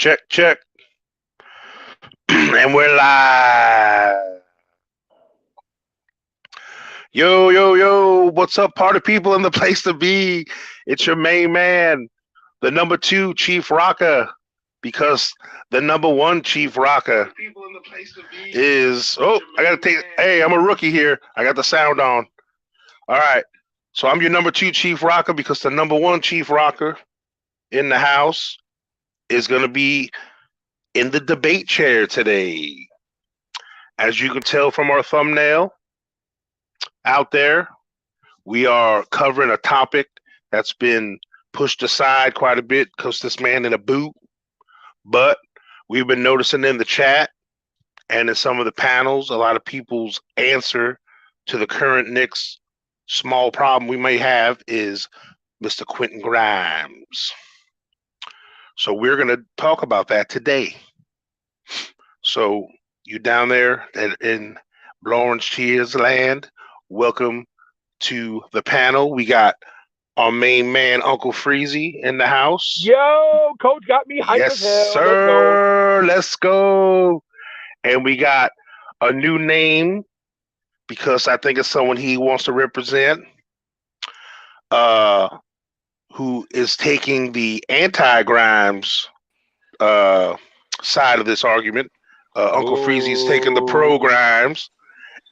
Check, check. And we're live. Yo, yo, yo. What's up, party people in the place to be? It's your main man, the number two Chief Rocker, because the number one Chief Rocker is. Oh, I got to take. Hey, I'm a rookie here. I got the sound on. All right. So I'm your number two Chief Rocker because the number one Chief Rocker in the house is going to be in the debate chair today. As you can tell from our thumbnail out there, we are covering a topic that's been pushed aside quite a bit because this man in a boot. But we've been noticing in the chat and in some of the panels, a lot of people's answer to the current Knicks small problem we may have is Mr. Quentin Grimes. So we're going to talk about that today. So you down there in Lawrence Cheers land, welcome to the panel. We got our main man, Uncle Freezy, in the house. Yo, Coach got me hyped Yes, as hell. sir. Let's go. And we got a new name because I think it's someone he wants to represent. Who is taking the anti-Grimes side of this argument. Uncle Freezy's taking the pro-Grimes.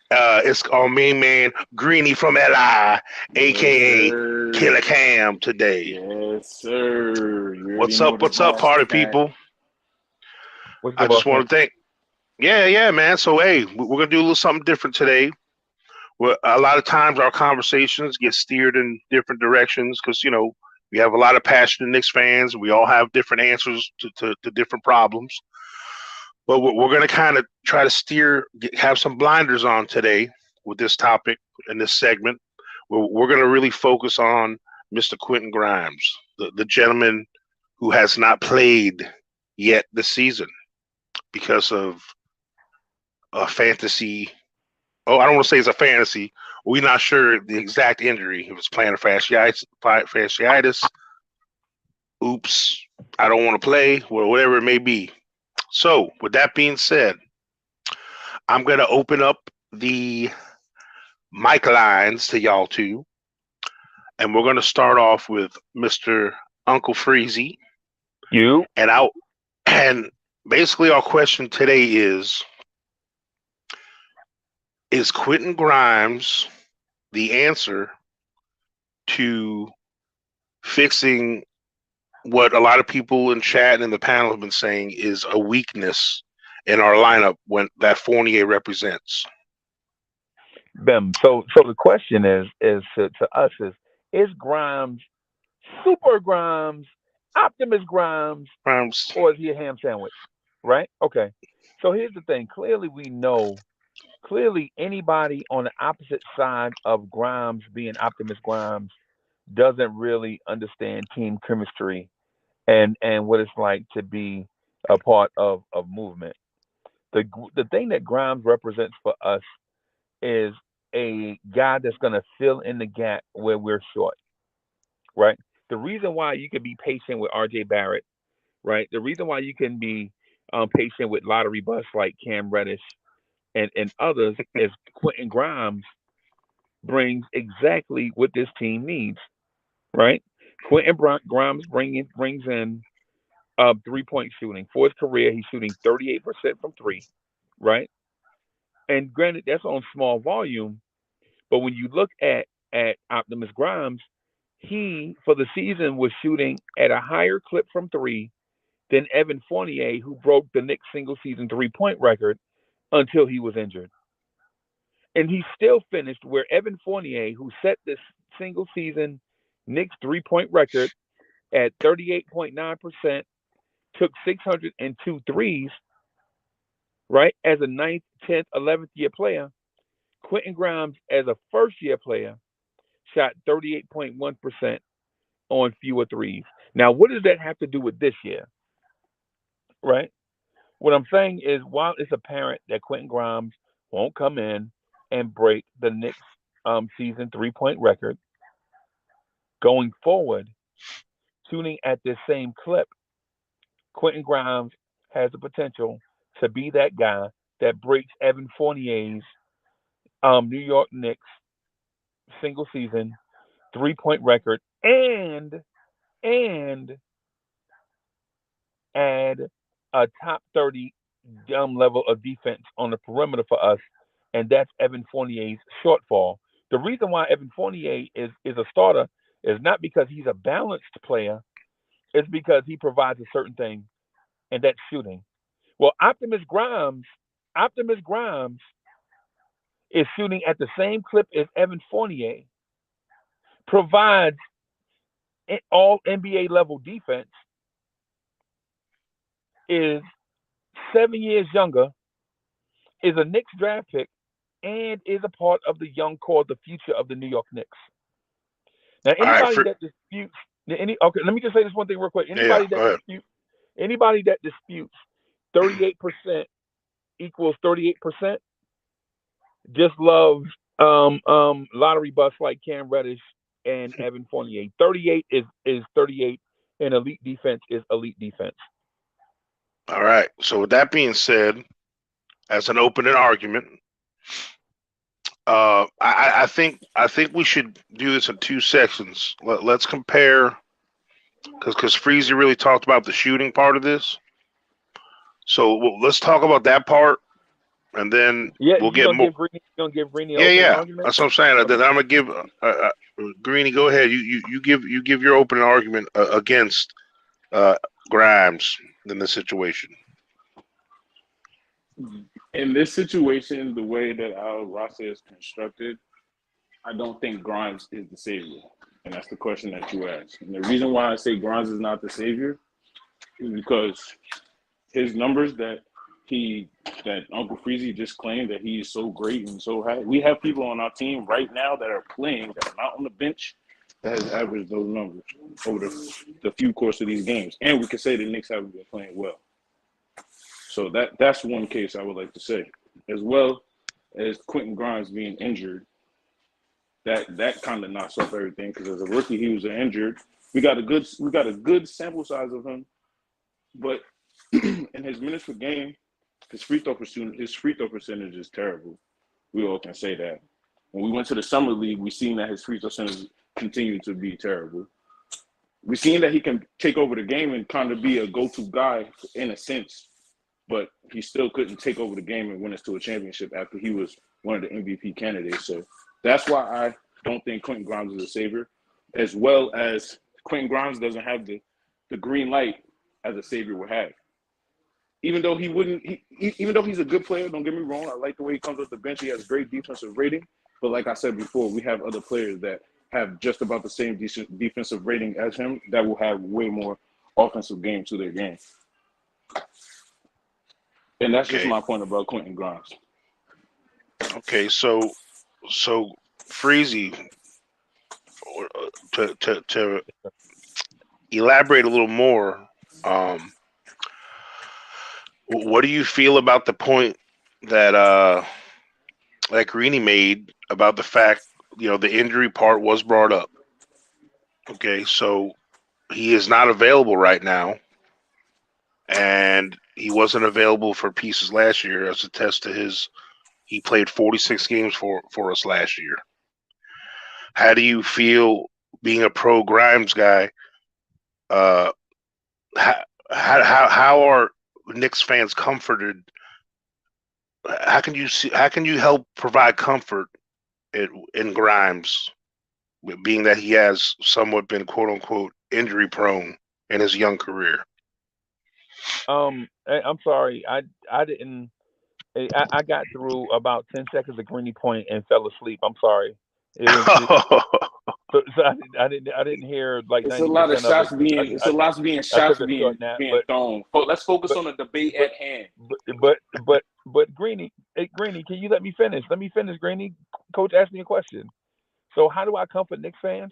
It's our main man, Greeny from LI, a.k.a. Killer Cam today. Yes, sir. What's up, party people? I just want to thank. Yeah, man. So, hey, we're going to do a little something different today. A lot of times our conversations get steered in different directions because, we have a lot of passionate Knicks fans. We all have different answers to different problems. But we're going to kind of try to have some blinders on today with this topic in this segment. We're going to really focus on Mr. Quentin Grimes, the gentleman who has not played yet this season because of a fantasy. Oh, I don't want to say it's a fantasy. We're not sure the exact injury. If it's plantar fasciitis. Oops, I don't want to play, or whatever it may be. So, with that being said, I'm going to open up the mic lines to y'all two. And we're going to start off with Mr. Uncle Freezy. You. And basically our question today is Quentin Grimes the answer to fixing what a lot of people in chat and in the panel have been saying is a weakness in our lineup when that Fournier represents? Bim. So the question is to us is Grimes Super Grimes, Optimus Grimes, or is he a ham sandwich? Right? Okay. So here's the thing. Clearly anybody on the opposite side of Grimes being Optimus Grimes doesn't really understand team chemistry and what it's like to be a part of movement. The thing that Grimes represents for us is a guy that's going to fill in the gap where we're short, right? The reason why you can be patient with RJ Barrett, right? The reason why you can be patient with lottery busts like Cam Reddish and others is Quentin Grimes brings exactly what this team needs, right? Grimes brings in 3-point shooting. For his career, he's shooting 38% from three, right? And granted, that's on small volume, but when you look at Optimus Grimes, he for the season was shooting at a higher clip from three than Evan Fournier, who broke the Knicks single season 3-point record until he was injured. And he still finished where Evan Fournier, who set this single season Knicks 3-point record at 38.9%, took 602 threes, right? As a 9th, 10th, 11th year player, Quentin Grimes, as a first year player, shot 38.1% on fewer threes. Now, what does that have to do with this year? Right? What I'm saying is, while it's apparent that Quentin Grimes won't come in and break the Knicks season 3-point record, going forward, shooting at this same clip, Quentin Grimes has the potential to be that guy that breaks Evan Fournier's New York Knicks single season 3-point record and add a top 30 level of defense on the perimeter for us, and that's Evan Fournier's shortfall. The reason why Evan Fournier is a starter is not because he's a balanced player, it's because he provides a certain thing, and that's shooting. Well, Optimus Grimes is shooting at the same clip as Evan Fournier, provides all NBA level defense, is 7 years younger, is a Knicks draft pick, and is a part of the young core, the future of the New York Knicks. Now, All right, anybody that disputes okay, let me just say this one thing real quick. yeah, go ahead. Anybody that disputes 38% equals 38% just loves lottery busts like Cam Reddish and Evan Fournier. 38 is 38, and elite defense is elite defense. All right. So with that being said, as an opening argument, I think we should do this in two sections. Let's compare, because Freezy really talked about the shooting part of this. So let's talk about that part, and then we'll get more. You gonna give Greeny Yeah, opening yeah. argument? That's what I'm saying. Then I'm gonna give Greeny. Go ahead. You give your opening argument against Grimes in this situation. In this situation, the way that our roster is constructed, I don't think Grimes is the savior. And that's the question that you asked. And the reason why I say Grimes is not the savior is because his numbers that Uncle Freezy just claimed that he is so great and so high. We have people on our team right now that are playing, that are not on the bench, that has averaged those numbers over the few course of these games. And we can say the Knicks haven't been playing well. So that's one case I would like to say. As well as Quentin Grimes being injured, that kind of knocks off everything, because as a rookie he was injured. We got a good sample size of him, but in his minutes per game, his free throw percentage is terrible. We all can say that. When we went to the summer league, we seen that his free throw percentage continued to be terrible. We seen that he can take over the game and kind of be a go-to guy in a sense, but he still couldn't take over the game and win us to a championship after he was one of the MVP candidates. So that's why I don't think Quentin Grimes is a savior, as well as Quentin Grimes doesn't have the green light as a savior would have. Even though even though he's a good player, don't get me wrong, I like the way he comes off the bench. He has great defensive rating. But like I said before, we have other players that have just about the same defensive rating as him that will have way more offensive game to their game. And that's just my point about Quentin Grimes. Okay, so Freezy, to elaborate a little more, what do you feel about the point that Greeny made about the fact, the injury part was brought up? Okay, so he is not available right now, and he wasn't available for pieces last year, as a test to he played 46 games for us last year. How do you feel being a pro Grimes guy? How are Knicks fans comforted? How can you help provide comfort in Grimes, being that he has somewhat been quote unquote injury prone in his young career? I'm sorry, I didn't. I got through about 10 seconds of Greeny point and fell asleep. I'm sorry. So I didn't hear like 90% a lot of shots of it. it's a lot being shots being thrown. But let's focus on the debate at hand. But Greeny, can you let me finish? Let me finish, Greeny. Coach asked me a question. So how do I comfort Knicks fans?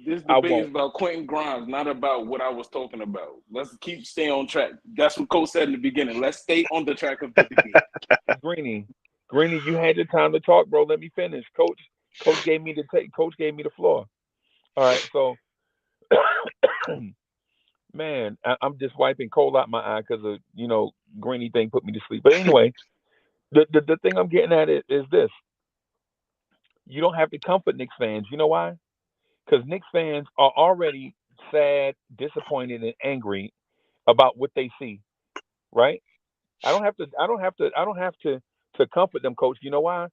This debate is about Quentin Grimes, not about what I was talking about. Let's stay on track. That's what Coach said in the beginning. Let's stay on the track of the debate. Greeny, you had your time to talk, bro. Let me finish. Coach gave me the floor. All right, so Man, I'm just wiping coal out my eye because of greeny thing put me to sleep. But anyway, the thing I'm getting at is this: you don't have to comfort Knicks fans. You know why? Because Knicks fans are already sad, disappointed, and angry about what they see. Right? I don't have to. I don't have to. I don't have to comfort them, coach. You know why?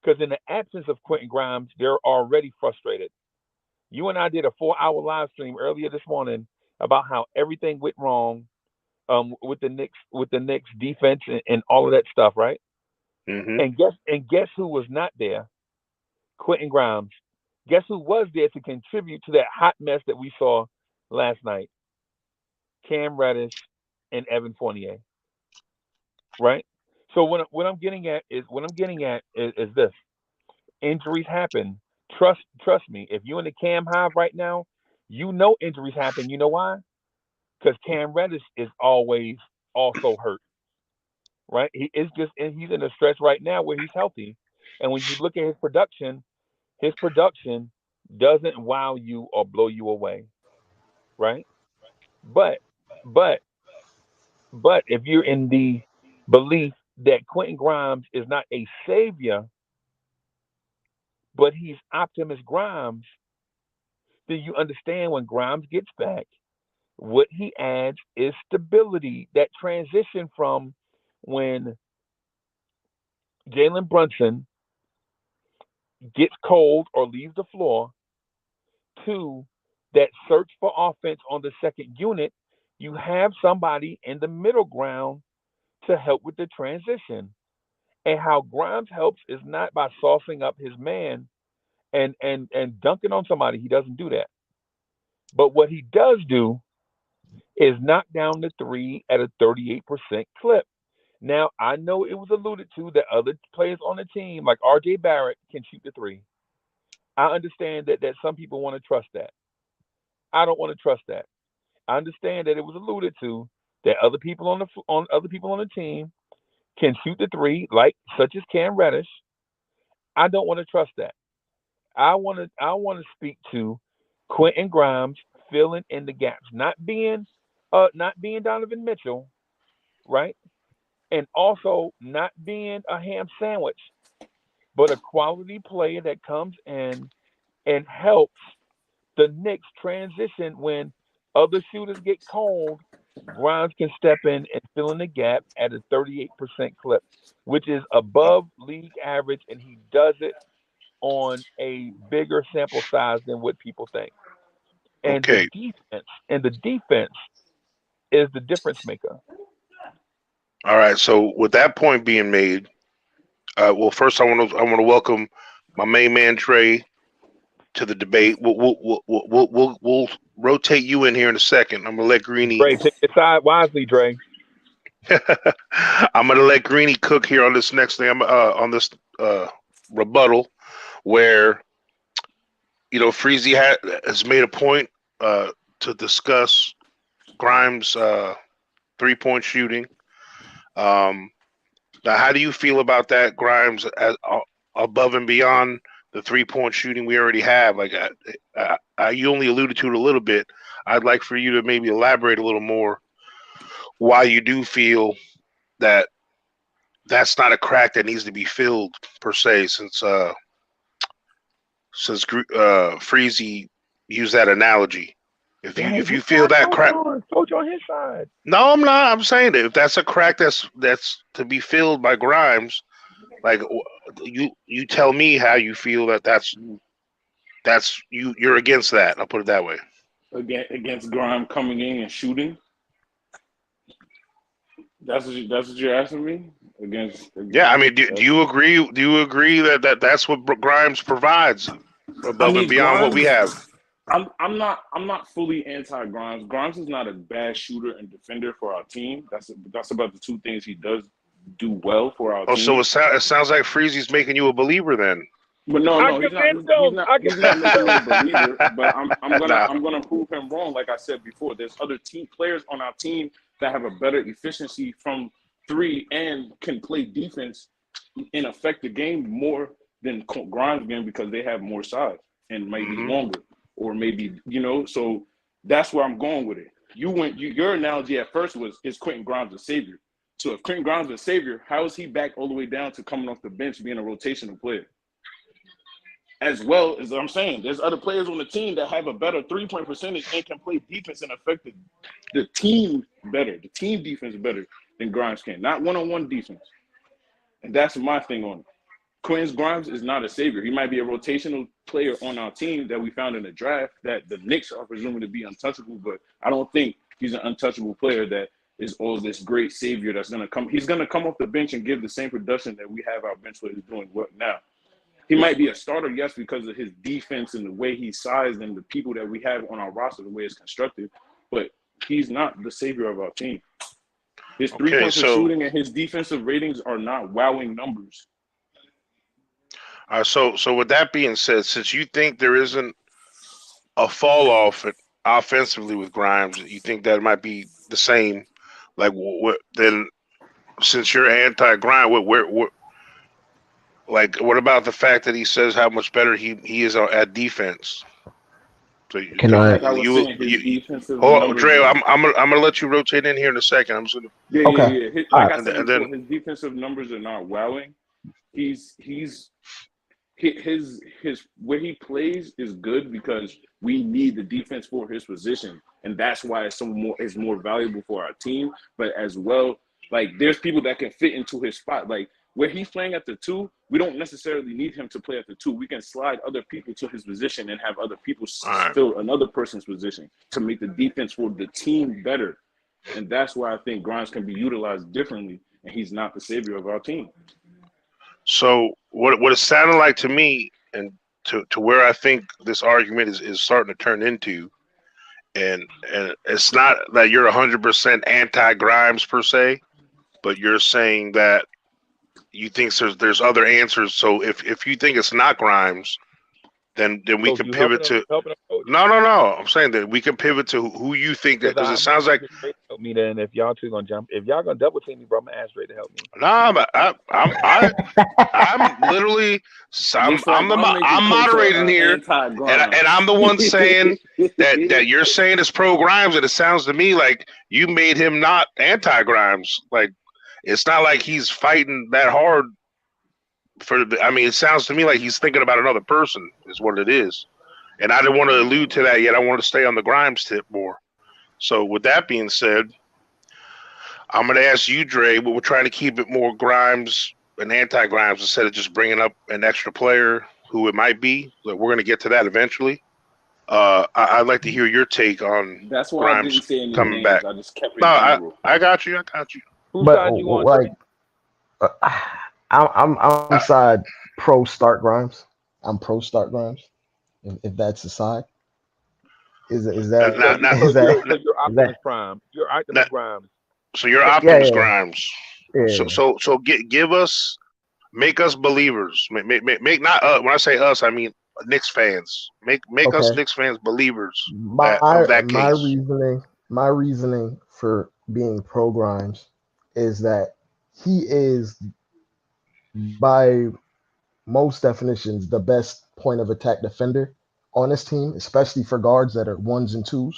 Because in the absence of Quentin Grimes, they're already frustrated. You and I did a 4-hour live stream earlier this morning about how everything went wrong with the Knicks defense and all of that stuff, right? Hmm. And guess who was not there? Quentin Grimes. Guess who was there to contribute to that hot mess that we saw last night? Cam Reddish and Evan Fournier, right? So what I'm getting at is this: injuries happen. Trust me. If you're in the Cam Hive right now, you know injuries happen. You know why? Because Cam Reddish is always also hurt, right? He's in a stretch right now where he's healthy, and when you look at his production doesn't wow you or blow you away, right? But but but if you're in the belief that Quentin Grimes is not a savior, but he's Optimus Grimes, then you understand when Grimes gets back, what he adds is stability. That transition from when Jalen Brunson gets cold or leaves the floor to that search for offense on the second unit, you have somebody in the middle ground to help with the transition. And how Grimes helps is not by saucing up his man and dunking on somebody. He doesn't do that. But what he does do is knock down the three at a 38% clip. Now, I know it was alluded to that other players on the team, like RJ Barrett, can shoot the three. I understand that some people want to trust that. I don't want to trust that. I understand that it was alluded to that other people on the team can shoot the three, like such as Cam Reddish. I don't want to trust that. I want to speak to Quentin Grimes filling in the gaps, not being Donovan Mitchell, right? And also not being a ham sandwich, but a quality player that comes in and helps the Knicks transition when other shooters get cold. Grimes can step in and fill in the gap at a 38% clip, which is above league average, and he does it on a bigger sample size than what people think. And the Okay. defense is the difference maker. All right. So with that point being made, well, first I want to welcome my main man Trey to the debate. We'll rotate you in here in a second. I'm gonna let Greeny. Dre, pick your side wisely, Dre. I'm gonna let Greeny cook here on this next thing. I'm on this rebuttal where Freezy has made a point to discuss Grimes' 3-point shooting. Um, Now, how do you feel about that, Grimes, above and beyond the 3-point shooting we already have? Like, you only alluded to it a little bit. I'd like for you to maybe elaborate a little more why you do feel that that's not a crack that needs to be filled per se, since Freezy used that analogy. Dang, If who you feel side that coach crack, on? Coach on his side. no, I'm not. I'm saying that if that's a crack that's to be filled by Grimes, like you tell me how you feel that's you're against that. I'll put it that way. Against Grime coming in and shooting. That's what you're asking me against. Yeah, I mean, do you agree? Do you agree that's what Grimes provides I above and mean, beyond what we Grimes. have? I'm not fully anti Grimes. Grimes is not a bad shooter and defender for our team. That's about the two things he does do well for our Oh, so team. it sounds like Freezy's making you a believer then. But no, I no, he's not. convinced He's them. not. I He's not convinced making me a them. believer. But I'm gonna Nah. I'm gonna prove him wrong. Like I said before, there's other team players on our team that have a better efficiency from three and can play defense and affect the game more than Grimes game because they have more size and maybe Hmm. longer or maybe. So that's where I'm going with it. Your analogy at first was, is Quentin Grimes a savior? So if Quentin Grimes is a savior, how is he back all the way down to coming off the bench being a rotational player? As well as I'm saying, there's other players on the team that have a better 3-point percentage and can play defense and affect the team better, the team defense better than Grimes can. Not one-on-one defense. And that's my thing on it. Quentin Grimes is not a savior. He might be a rotational player on our team that we found in the draft that the Knicks are presuming to be untouchable, but I don't think he's an untouchable player that is all this great savior that's going to come. He's going to come off the bench and give the same production that we have our bench players doing now. He might be a starter, yes, because of his defense and the way he's sized and the people that we have on our roster, the way it's constructed, but he's not the savior of our team. His three-point shooting and his defensive ratings are not wowing numbers. So with that being said, since you think there isn't a fall off offensively with Grimes, you think that might be the same? Like, then since you're anti-Grimes, what about the fact that he says how much better he is at defense? So Can I? Hold on, Dre. I'm gonna let you rotate in here in a second. I'm just gonna. Yeah. I said before, his defensive numbers are not wowing. His where he plays is good because we need the defense for his position, and that's why it's more valuable for our team. But as well, like there's people that can fit into his spot. Like where he's playing at the 2, we don't necessarily need him to play at the 2. We can slide other people to his position and have other people fill another person's position to make the defense for the team better. And that's why I think Grimes can be utilized differently, and he's not the savior of our team. So what it sounded like to me, and to where I think this argument is starting to turn into, and it's not that you're 100% anti-Grimes per se, but you're saying that you think there's other answers. So if you think it's not Grimes, then we can pivot to no. I'm saying that we can pivot to who you think that, because it sounds like help me. Then if y'all two gonna jump, if y'all gonna double team me, bro, I'm gonna ask Ray to help me. No, I'm literally I'm moderating here, and I'm the one saying that you're saying it's pro Grimes, and it sounds to me like you made him not anti Grimes. Like it's not like he's fighting that hard. It sounds to me like he's thinking about another person is what it is. And I didn't want to allude to that yet. I want to stay on the Grimes tip more. So with that being said, I'm going to ask you, Dre, but we're trying to keep it more Grimes and anti-Grimes instead of just bringing up an extra player who it might be. We're going to get to that eventually. I'd like to hear your take on that's why Grimes I didn't say any coming names. back. I just kept it general. I got you. Whose side you on? Like, I'm side pro start Grimes. I'm pro start Grimes. If that's the side, is that you're Optimus Prime? You're Optimus Grimes. So you're Optimus Grimes. Yeah. So make us believers. Make not when I say us, I mean Knicks fans. Make us Knicks fans believers. Of that case. My reasoning for being pro Grimes is that he is, by most definitions, the best point of attack defender on this team, especially for guards that are 1s and 2s,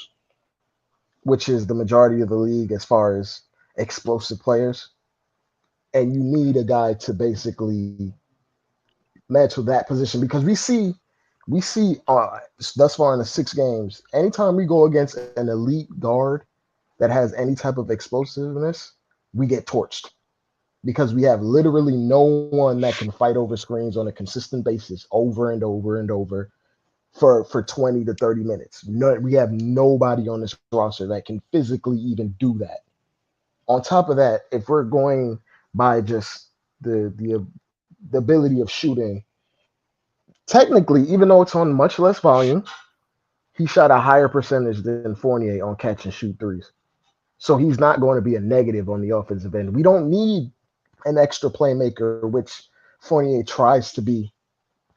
which is the majority of the league as far as explosive players. And you need a guy to basically match with that position, because we see thus far in the 6 games, anytime we go against an elite guard that has any type of explosiveness, we get torched, because we have literally no one that can fight over screens on a consistent basis over and over and over for 20 to 30 minutes. We have nobody on this roster that can physically even do that. On top of that, if we're going by just the ability of shooting, technically, even though it's on much less volume, he shot a higher percentage than Fournier on catch and shoot threes. So he's not going to be a negative on the offensive end. We don't need an extra playmaker, which Fournier tries to be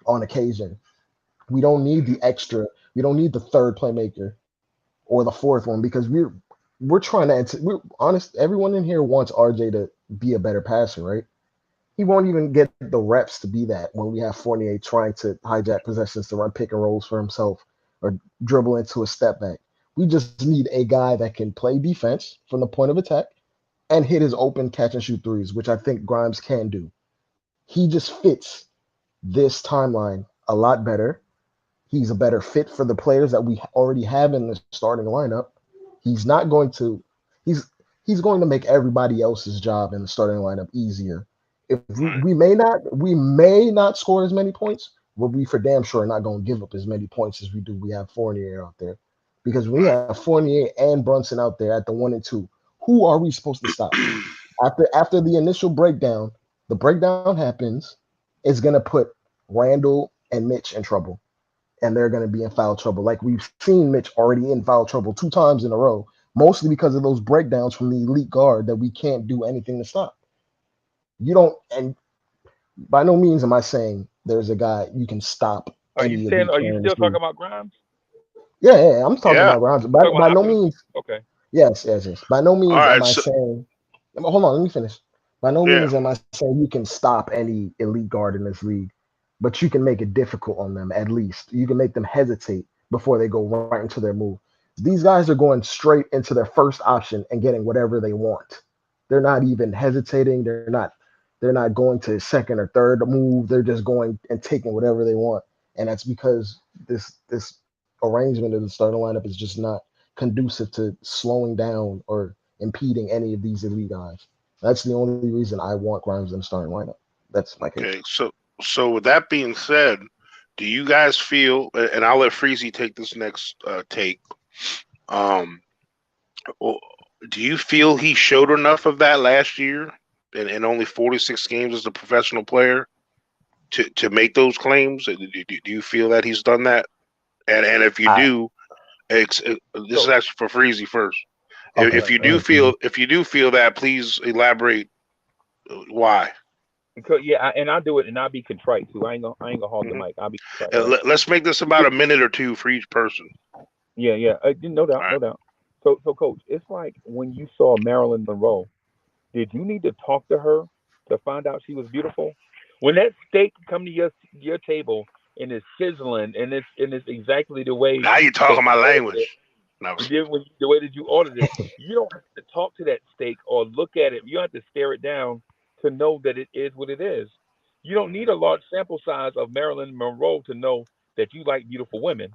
on occasion. We don't need we don't need the third playmaker or the fourth one, because we're trying to, we're honest, everyone in here wants RJ to be a better passer, right? He won't even get the reps to be that when we have Fournier trying to hijack possessions to run pick and rolls for himself or dribble into a step back. We just need a guy that can play defense from the point of attack and hit his open catch and shoot threes, which I think Grimes can do. He just fits this timeline a lot better. He's a better fit for the players that we already have in the starting lineup. He's not going to he's he's going to make everybody else's job in the starting lineup easier. If we may not score as many points, but we for damn sure are not going to give up as many points as we do. We have Fournier out there. Because when we have Fournier and Brunson out there at the 1 and 2, who are we supposed to stop? After the initial breakdown, the breakdown happens, it's gonna put Randall and Mitch in trouble, and they're gonna be in foul trouble. Like we've seen Mitch already in foul trouble 2 times in a row, mostly because of those breakdowns from the elite guard that we can't do anything to stop. You don't, and by no means am I saying there's a guy you can stop Are you any saying? elite Are you player in still this talking league. about Grimes? Yeah, I'm talking Yeah. about Grimes. Talking about By no Optimus? means, Okay. yes. By no All means am right. I So saying. Hold on, let me finish. By no yeah. means am I saying you can stop any elite guard in this league, but you can make it difficult on them at least. You can make them hesitate before they go right into their move. These guys are going straight into their first option and getting whatever they want. They're not even hesitating. They're not going to second or third move. They're just going and taking whatever they want. And that's because this arrangement of the starting lineup is just not conducive to slowing down or impeding any of these elite guys. That's the only reason I want Grimes in the starting lineup. That's my case. Okay. So with that being said, do you guys feel? And I'll let Freezy take this next take. Um, well, do you feel he showed enough of that last year in only 46 games as a professional player to make those claims? Do you feel that he's done that? And if you I do, this is So actually for Freezy first. okay. If you Go do ahead, Freezy. feel that, please elaborate why. because and I'll do it, and I'll be contrite too. I ain't gonna hog the Mhm. mic. I'll be contrite, right? Let's make this about a minute or two for each person. Yeah. No doubt, All no right. doubt. So, coach, it's like when you saw Marilyn Monroe. Did you need to talk to her to find out she was beautiful? When that steak come to your table and it's sizzling and it's exactly the way Now you're that talking you my ordered it, language. No. the way that you ordered it, you don't have to talk to that steak or look at it. You don't have to stare it down to know that it is what it is. You don't need a large sample size of Marilyn Monroe to know that you like beautiful women,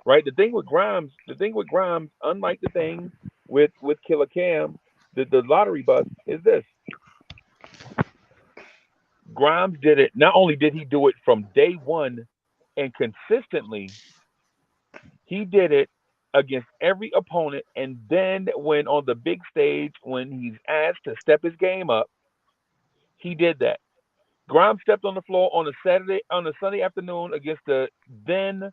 right? The thing with Grimes, unlike the thing with Killer Cam, the lottery bust is this: Grimes did it. Not only did he do it from day one and consistently, he did it against every opponent. And then when on the big stage, when he's asked to step his game up, he did that. Grimes stepped on the floor on a Sunday afternoon against the then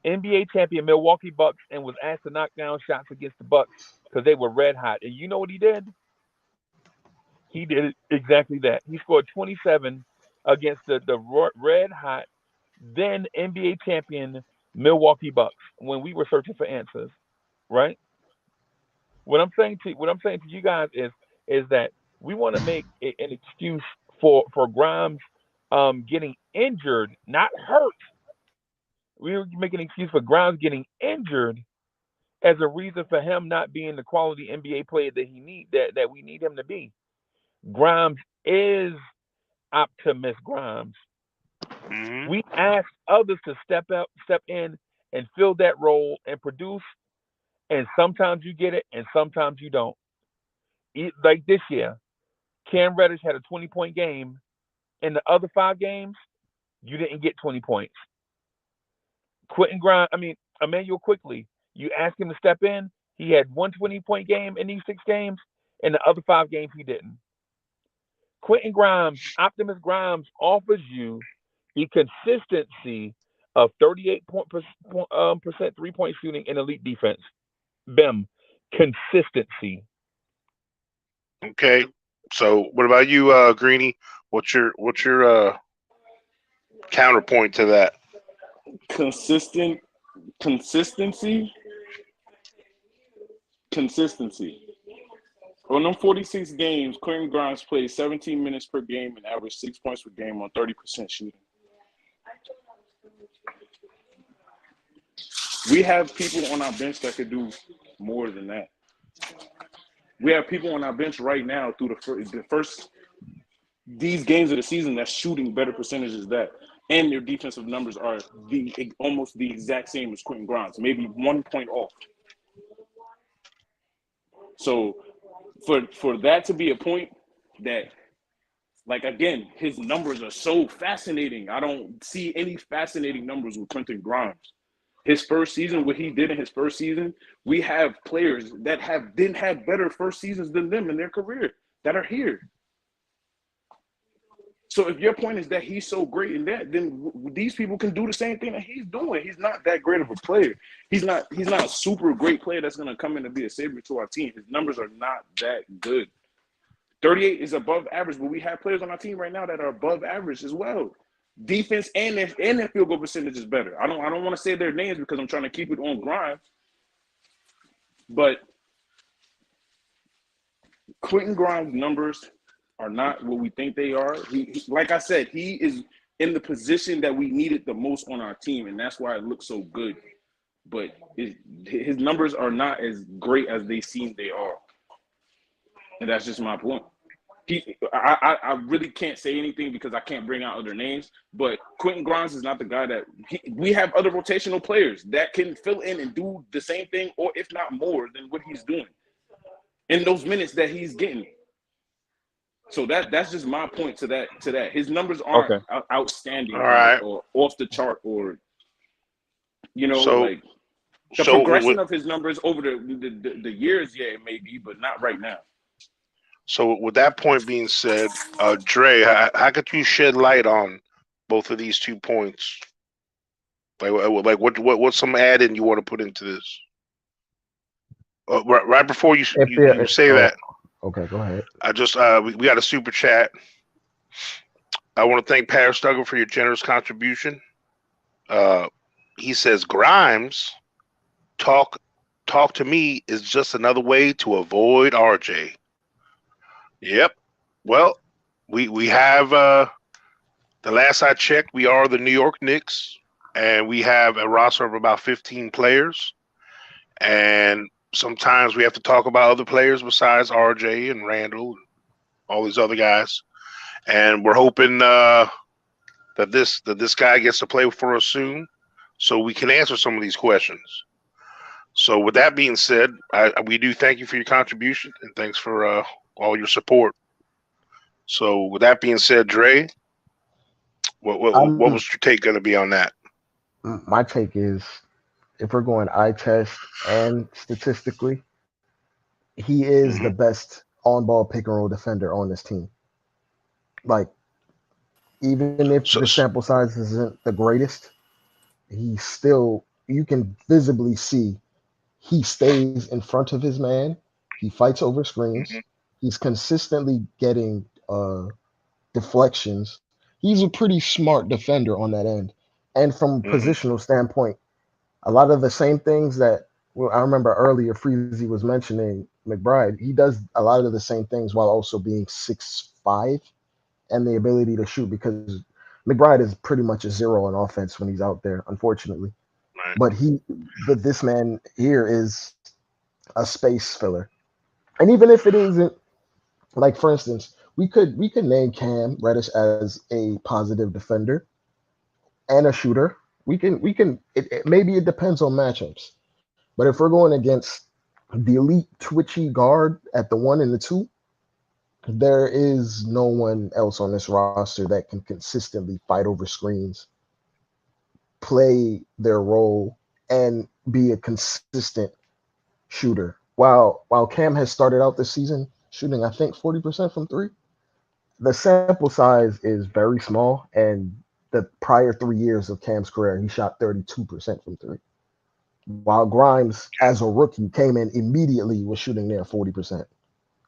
NBA champion Milwaukee Bucks and was asked to knock down shots against the Bucks because they were red hot. And you know what he did? He did exactly that. He scored 27 against the red hot then NBA champion Milwaukee Bucks when we were searching for answers, right? What I'm saying to you guys is that we want to make an excuse for Grimes getting injured, not hurt. We're making an excuse for Grimes getting injured as a reason for him not being the quality NBA player that we need him to be. Grimes is Optimus Grimes. Hmm. We ask others to step in, and fill that role and produce. And sometimes you get it, and sometimes you don't. Like this year, Cam Reddish had a 20-point game. In the other 5 games, you didn't get 20 points. Emmanuel Quickly, you ask him to step in. He had one 20-point game in these 6 games. In the other 5 games, he didn't. Quentin Grimes, Optimus Grimes offers you the consistency of 38% 3-point shooting and elite defense. BIM, consistency. Okay. So what about you, Greeny? What's your counterpoint to that? Consistent consistency. Consistency. On them 46 games, Quentin Grimes played 17 minutes per game and averaged 6 points per game on 30% shooting. We have people on our bench that could do more than that. We have people on our bench right now through the first these games of the season that's shooting better percentages than that, and their defensive numbers are almost the exact same as Quentin Grimes, maybe 1 point off. So for that to be a point that, like, again, his numbers are so fascinating. I don't see any fascinating numbers with Quentin Grimes. His first season, what he did in his first season, we have players that didn't have better first seasons than them in their career that are here. So if your point is that he's so great in that, then these people can do the same thing that he's doing. He's not that great of a player. He's not a super great player that's going to come in and be a savior to our team. His numbers are not that good. 38 is above average, but we have players on our team right now that are above average as well. Defense and their field goal percentage is better. I don't want to say their names because I'm trying to keep it on Grimes. But Quentin Grimes' numbers are not what we think they are. He, like I said, he is in the position that we needed the most on our team, and that's why it looks so good. But his numbers are not as great as they seem they are. And that's just my point. I really can't say anything because I can't bring out other names, but Quentin Grimes is not the guy that we have other rotational players that can fill in and do the same thing, or if not more than what he's doing in those minutes that he's getting. So that's just my point to that. His numbers aren't outstanding or off the chart, or like the progression of his numbers over the years, yeah, it may be, but not right now. So with that point being said, Dre, how could you shed light on both of these 2 points? Like what's some add-in you want to put into this? Right before you say that. Okay, go ahead. I just we got a super chat. I want to thank Paris Duggar for your generous contribution. He says Grimes talk to me is just another way to avoid RJ. Yep. Well, we have the last I checked, we are the New York Knicks, and we have a roster of about 15 players. And sometimes we have to talk about other players besides RJ and Randall and all these other guys. And we're hoping that this guy gets to play for us soon so we can answer some of these questions. So with that being said, we do thank you for your contribution and thanks for all your support. So with that being said, Dre, what was your take going to be on that? My take is, if we're going eye test and statistically, he is the best on-ball pick-and-roll defender on this team. Like, even if the sample size isn't the greatest, you can visibly see he stays in front of his man. He fights over screens. He's consistently getting deflections. He's a pretty smart defender on that end. And from a positional standpoint, a lot of the same things that I remember earlier Freezy was mentioning McBride, he does a lot of the same things while also being 6'5" and the ability to shoot, because McBride is pretty much a zero on offense when he's out there, unfortunately. Right. But this man here is a space filler. And even if it isn't, like, for instance, we could name Cam Reddish as a positive defender and a shooter. Maybe it depends on matchups. But if we're going against the elite twitchy guard at the 1 and the 2, there is no one else on this roster that can consistently fight over screens, play their role, and be a consistent shooter. While Cam has started out this season shooting, I think, 40% from 3, the sample size is very small, and the prior 3 years of Cam's career, he shot 32% from 3. While Grimes, as a rookie, came in immediately, was shooting near 40%.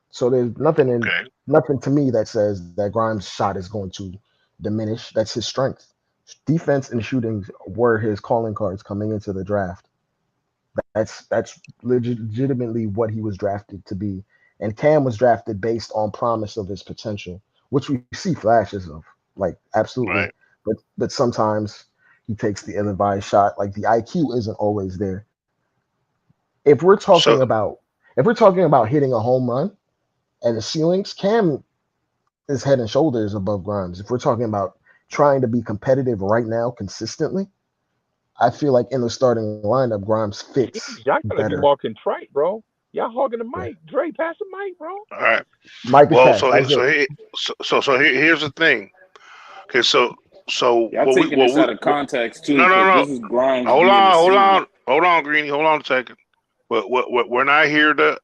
So there's nothing to me that says that Grimes' shot is going to diminish. That's his strength. Defense and shooting were his calling cards coming into the draft. That's legitimately what he was drafted to be. And Cam was drafted based on promise of his potential, which we see flashes of, like, absolutely. Right. But sometimes He takes the ill-advised shot. Like the IQ isn't always there. If we're So talking about if we're talking about hitting a home run and the ceilings, Cam is head and shoulders above Grimes. If we're talking about trying to be competitive right now consistently, I feel like in the starting lineup, Grimes fits Y'all gotta be better. more contrite, bro. Y'all hogging the Yeah. mic. Dre, pass the mic, bro. all right. Mike is Well, passed. Isaiah. here's the thing. Okay, so Y'all taking this out of context too, no, no, because no. this is Grimes Hold being the on, savior. Greeny. Hold on a second. We're not here to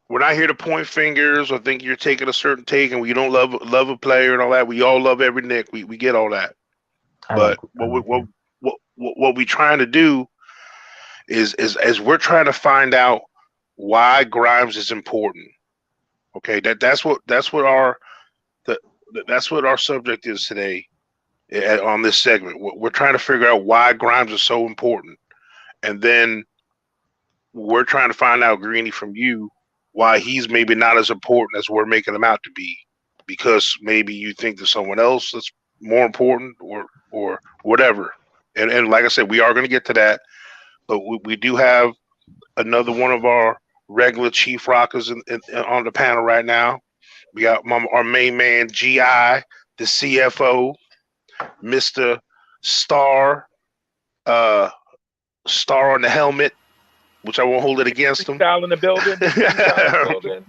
we're not here to point fingers or think you're taking a certain take and we don't love a player and all that. We all love every Nick. We get all that. I But like him. what we trying to do is we're trying to find out why Grimes is important. Okay, that's what the, that's what our subject is today on this segment. We're trying to figure out why Grimes is so important, and then we're trying to find out, Greeny, from you, why he's maybe not as important as we're making him out to be, because maybe you think there's someone else that's more important, or whatever. And like I said, we are going to get to that, but we do have another one of our regular Chief Rockers on the panel right now. We got our main man, GI, the CFO, Mr. Star, Star on the helmet, which I won't hold it against him. Freestyle in the building. Freestyle in the building.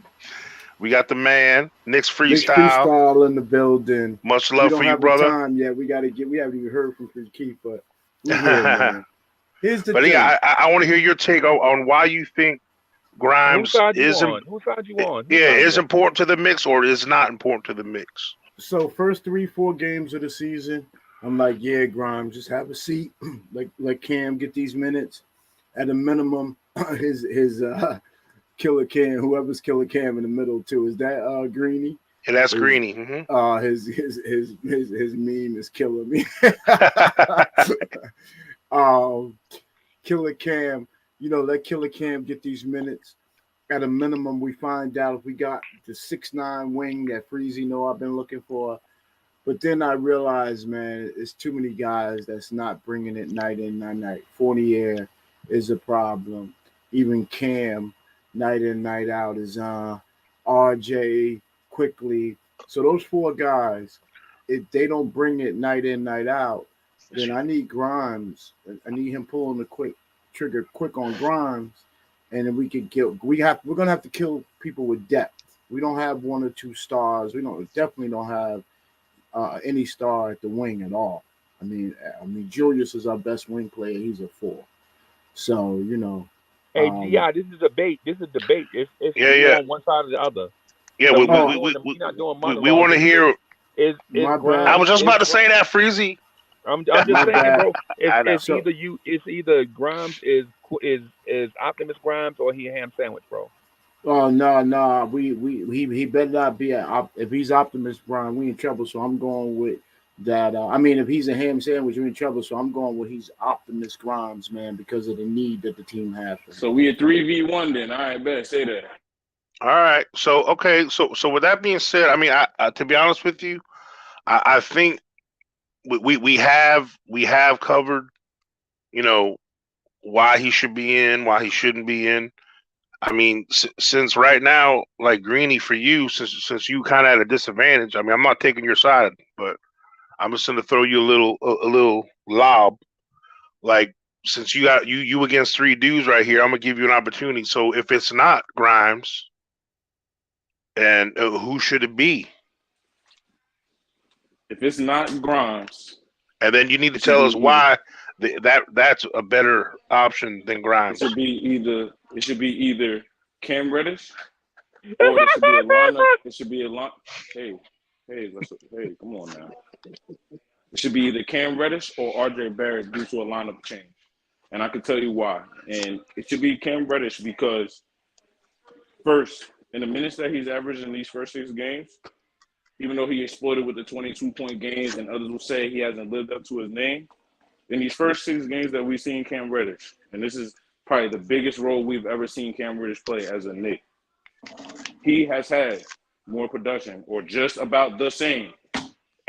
We got the man, Nick's Big Freestyle. freestyle in the building. Much We love don't for you, have the brother. time yet. We haven't even heard from Chris Keith, but we're here, man. Here's the But thing. yeah, I want to hear your take on why you think Grimes Whose side you is on? Whose side you on? yeah, is important to the mix or is not important to the mix. So first 3-4 games of the season, I'm like, yeah, Grimes, just have a seat. like Cam, get these minutes. At a minimum, his killer Cam, whoever's killer Cam in the middle too. Is that Greeny? And that's Greeny. Mm-hmm. His meme is killing me. Killer Cam, let Killer Cam get these minutes. At a minimum, we find out if we got the 6'9" wing that Freezy know I've been looking for. But then I realized, man, it's too many guys that's not bringing it night in, night. Fournier is a problem. Even Cam, night in, night out, is RJ quickly. So those four guys, if they don't bring it night in, night out, then I need Grimes. I need him pulling the trigger quick on Grimes, and then we can kill. We're gonna have to kill people with depth. We don't have one or two stars. We definitely don't have any star at the wing at all. I mean, Julius is our best wing player. He's a 4. So Hey, yeah, this is a debate. It's Yeah. on one side or the other. Yeah, So we not doing monologues. we want to hear. Is My Grimes, bad. I was just about to say that, Freezy. I'm just saying, bad. bro. It's So- either Grimes is Optimus Grimes or he a ham sandwich, bro. Oh no. He better not be if he's Optimus Prime, we in trouble. So I'm going with that. If he's a ham sandwich, we're in trouble. So I'm going with he's Optimus Grimes, man, because of the need that the team has. So we a 3v1 then. All right, better say that. All right. So okay. So with that being said, I to be honest with you, I think we have covered, why he should be in, why he shouldn't be in. Since right now, like Greeny, for you, since you kind of at a disadvantage. I'm not taking your side, but I'm just going to throw you a little lob. Like, since you got you against 3 dudes right here, I'm gonna give you an opportunity. So if it's not Grimes, and who should it be? If it's not Grimes, And then you need to tell us why that's a better option than Grimes. it should be either Cam Reddish, or it should be a lineup. It should be a line. Hey, come on now. It should be either Cam Reddish or RJ Barrett due to a lineup change. And I can tell you why. And it should be Cam Reddish because, first, in the minutes that he's averaged in these first 6 games, even though he exploded with the 22-point games and others will say he hasn't lived up to his name, in these first 6 games that we've seen Cam Reddish, and this is probably the biggest role we've ever seen Cam Reddish play as a Knick, he has had more production or just about the same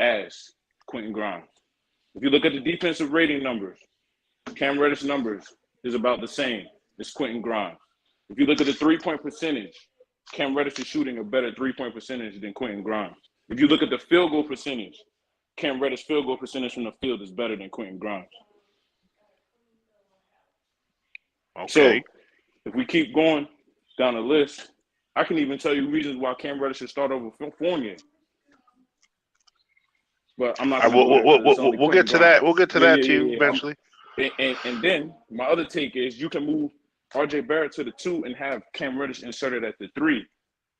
as Quentin Grimes. If you look at the defensive rating numbers, Cam Reddish numbers is about the same as Quentin Grimes. If you look at the three-point percentage, Cam Reddish is shooting a better three-point percentage than Quentin Grimes. If you look at the field goal percentage, Cam Reddish field goal percentage from the field is better than Quentin Grimes. Okay. So if we keep going down the list, I can even tell you reasons why Cam Reddish should start over Fournier. But I'm not going to go there because it's only we'll get to Quentin that. Grimes. We'll get to that too eventually. And then my other take is you can move RJ Barrett to the 2 and have Cam Reddish inserted at the 3.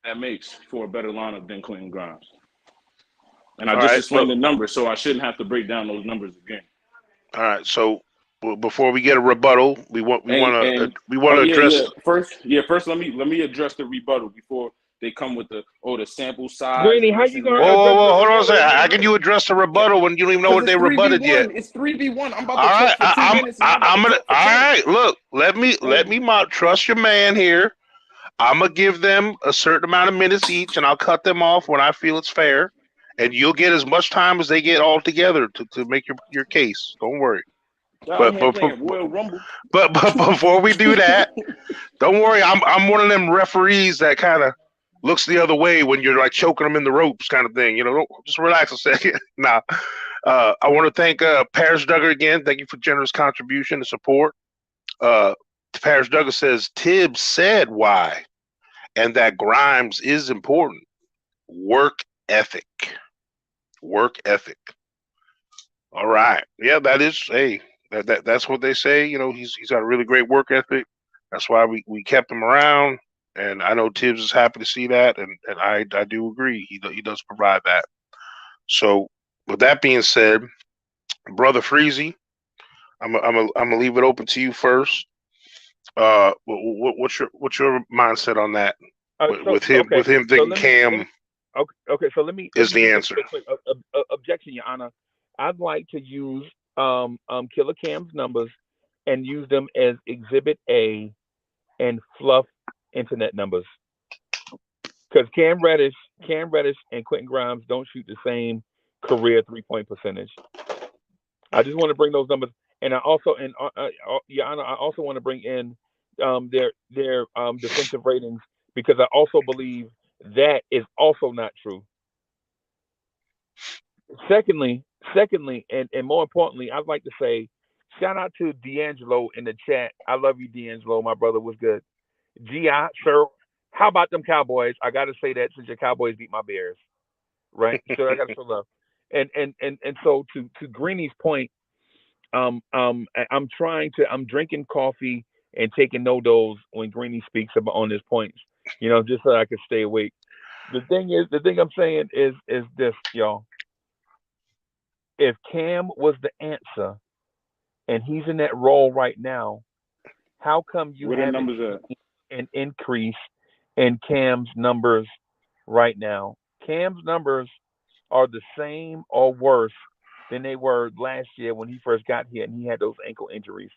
That makes for a better lineup than Quentin Grimes. And I just explained the numbers, so I shouldn't have to break down those numbers again. All right. So before we get a rebuttal, we want to address First, let me address the rebuttal before they come with the sample size. Greeny, how you going? Whoa, hold on a second. How can you address the rebuttal when you don't even know what they rebutted yet? It's 3v1. I'm about to talk for 2 minutes. I'm gonna. All right, look. Let me trust your man here. I'm gonna give them a certain amount of minutes each, and I'll cut them off when I feel it's fair, and you'll get as much time as they get all together to make your case. Don't worry. But before we do that, don't worry. I'm one of them referees that kind of looks the other way when you're like choking them in the ropes, kind of thing. You know, just relax a second. Nah, I want to thank Paris Duggar again. Thank you for generous contribution and support. Paris Duggar says Tibbs said why, and that Grimes is important. Work ethic. All right. Yeah, that is. Hey, that's what they say. You know, he's got a really great work ethic. That's why we kept him around. And I know Tibbs is happy to see that, and I do agree. He does provide that. So with that being said, Brother Freezy, I'm gonna leave it open to you first. What's your mindset on that? With him thinking Cam. Okay. So let me the answer. Objection, Your Honor. I'd like to use Killer Cam's numbers and use them as Exhibit A and fluff internet numbers. Because Cam Reddish and Quentin Grimes don't shoot the same career 3-point percentage. I just want to bring those numbers, and I also, Your Honor, I also want to bring in their defensive ratings, because I also believe that is also not true. Secondly, and more importantly, I'd like to say shout out to D'Angelo in the chat. I love you, D'Angelo. My brother was good. G.I., sir, how about them Cowboys? I got to say that since your Cowboys beat my Bears, right? So I got to show love. And so to Greeny's point, I'm drinking coffee and taking no-dos when Greeny speaks about on his points, you know, just so I can stay awake. The thing I'm saying is this, y'all. If Cam was the answer and he's in that role right now, how come you haven't seen an increase in Cam's numbers right now? Cam's numbers are the same or worse than they were last year when he first got here and he had those ankle injuries.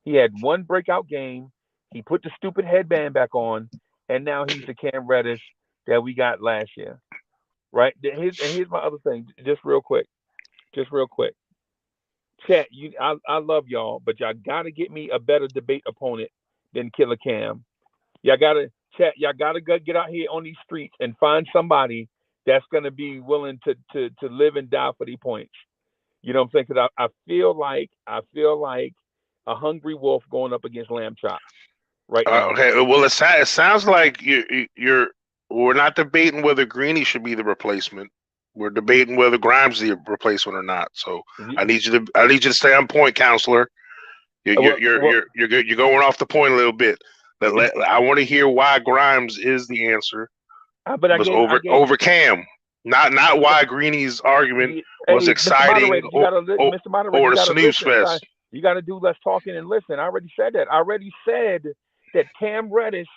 He had one breakout game. He put the stupid headband back on, and now he's the Cam Reddish that we got last year, right? Here's my other thing, just real quick. Chat, I love y'all, but y'all gotta get me a better debate opponent than Killer Cam. Y'all gotta get out here on these streets and find somebody that's gonna be willing to live and die for these points. You know what I'm saying? Because I feel like a hungry wolf going up against lamb chops right now. Okay, well, it sounds like we're not debating whether Greeny should be the replacement. We're debating whether Grimes is the replacement or not. So I need you to stay on point, counselor. You're going off the point a little bit. I want to hear why Grimes is the answer. Over Cam. Not why Greeny's argument was exciting or the snooze fest. You got to do less talking and listen. I already said that. I already said that Cam Reddish,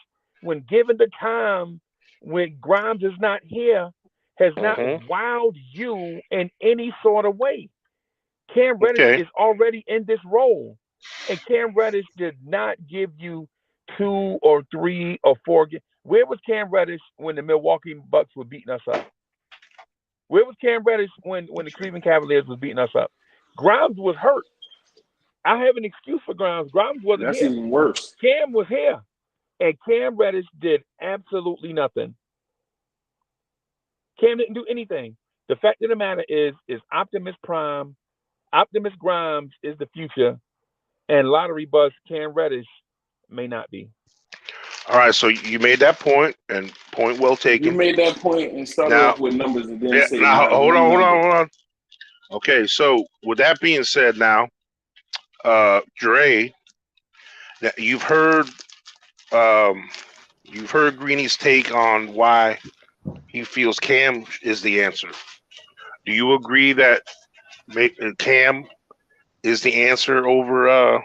when given the time, when Grimes is not here, has not wowed you in any sort of way. Cam Reddish is already in this role. And Cam Reddish did not give you 2 or 3 or 4 games. Where was Cam Reddish when the Milwaukee Bucks were beating us up? Where was Cam Reddish when the Cleveland Cavaliers was beating us up? Grimes was hurt. I have an excuse for Grimes. Grimes wasn't That's here. even worse. Cam was here. And Cam Reddish did absolutely nothing. Cam didn't do anything. The fact of the matter is Optimus Prime, Optimus Grimes is the future, and lottery bust Cam Reddish may not be. All right, so you made that point, and point well You taken. made that point and started Now, off with numbers and then yeah, say now not one number. hold on. Okay, so with that being said, now, Dre, you've heard Greeny's take on why he feels Cam is the answer. Do you agree that Cam is the answer over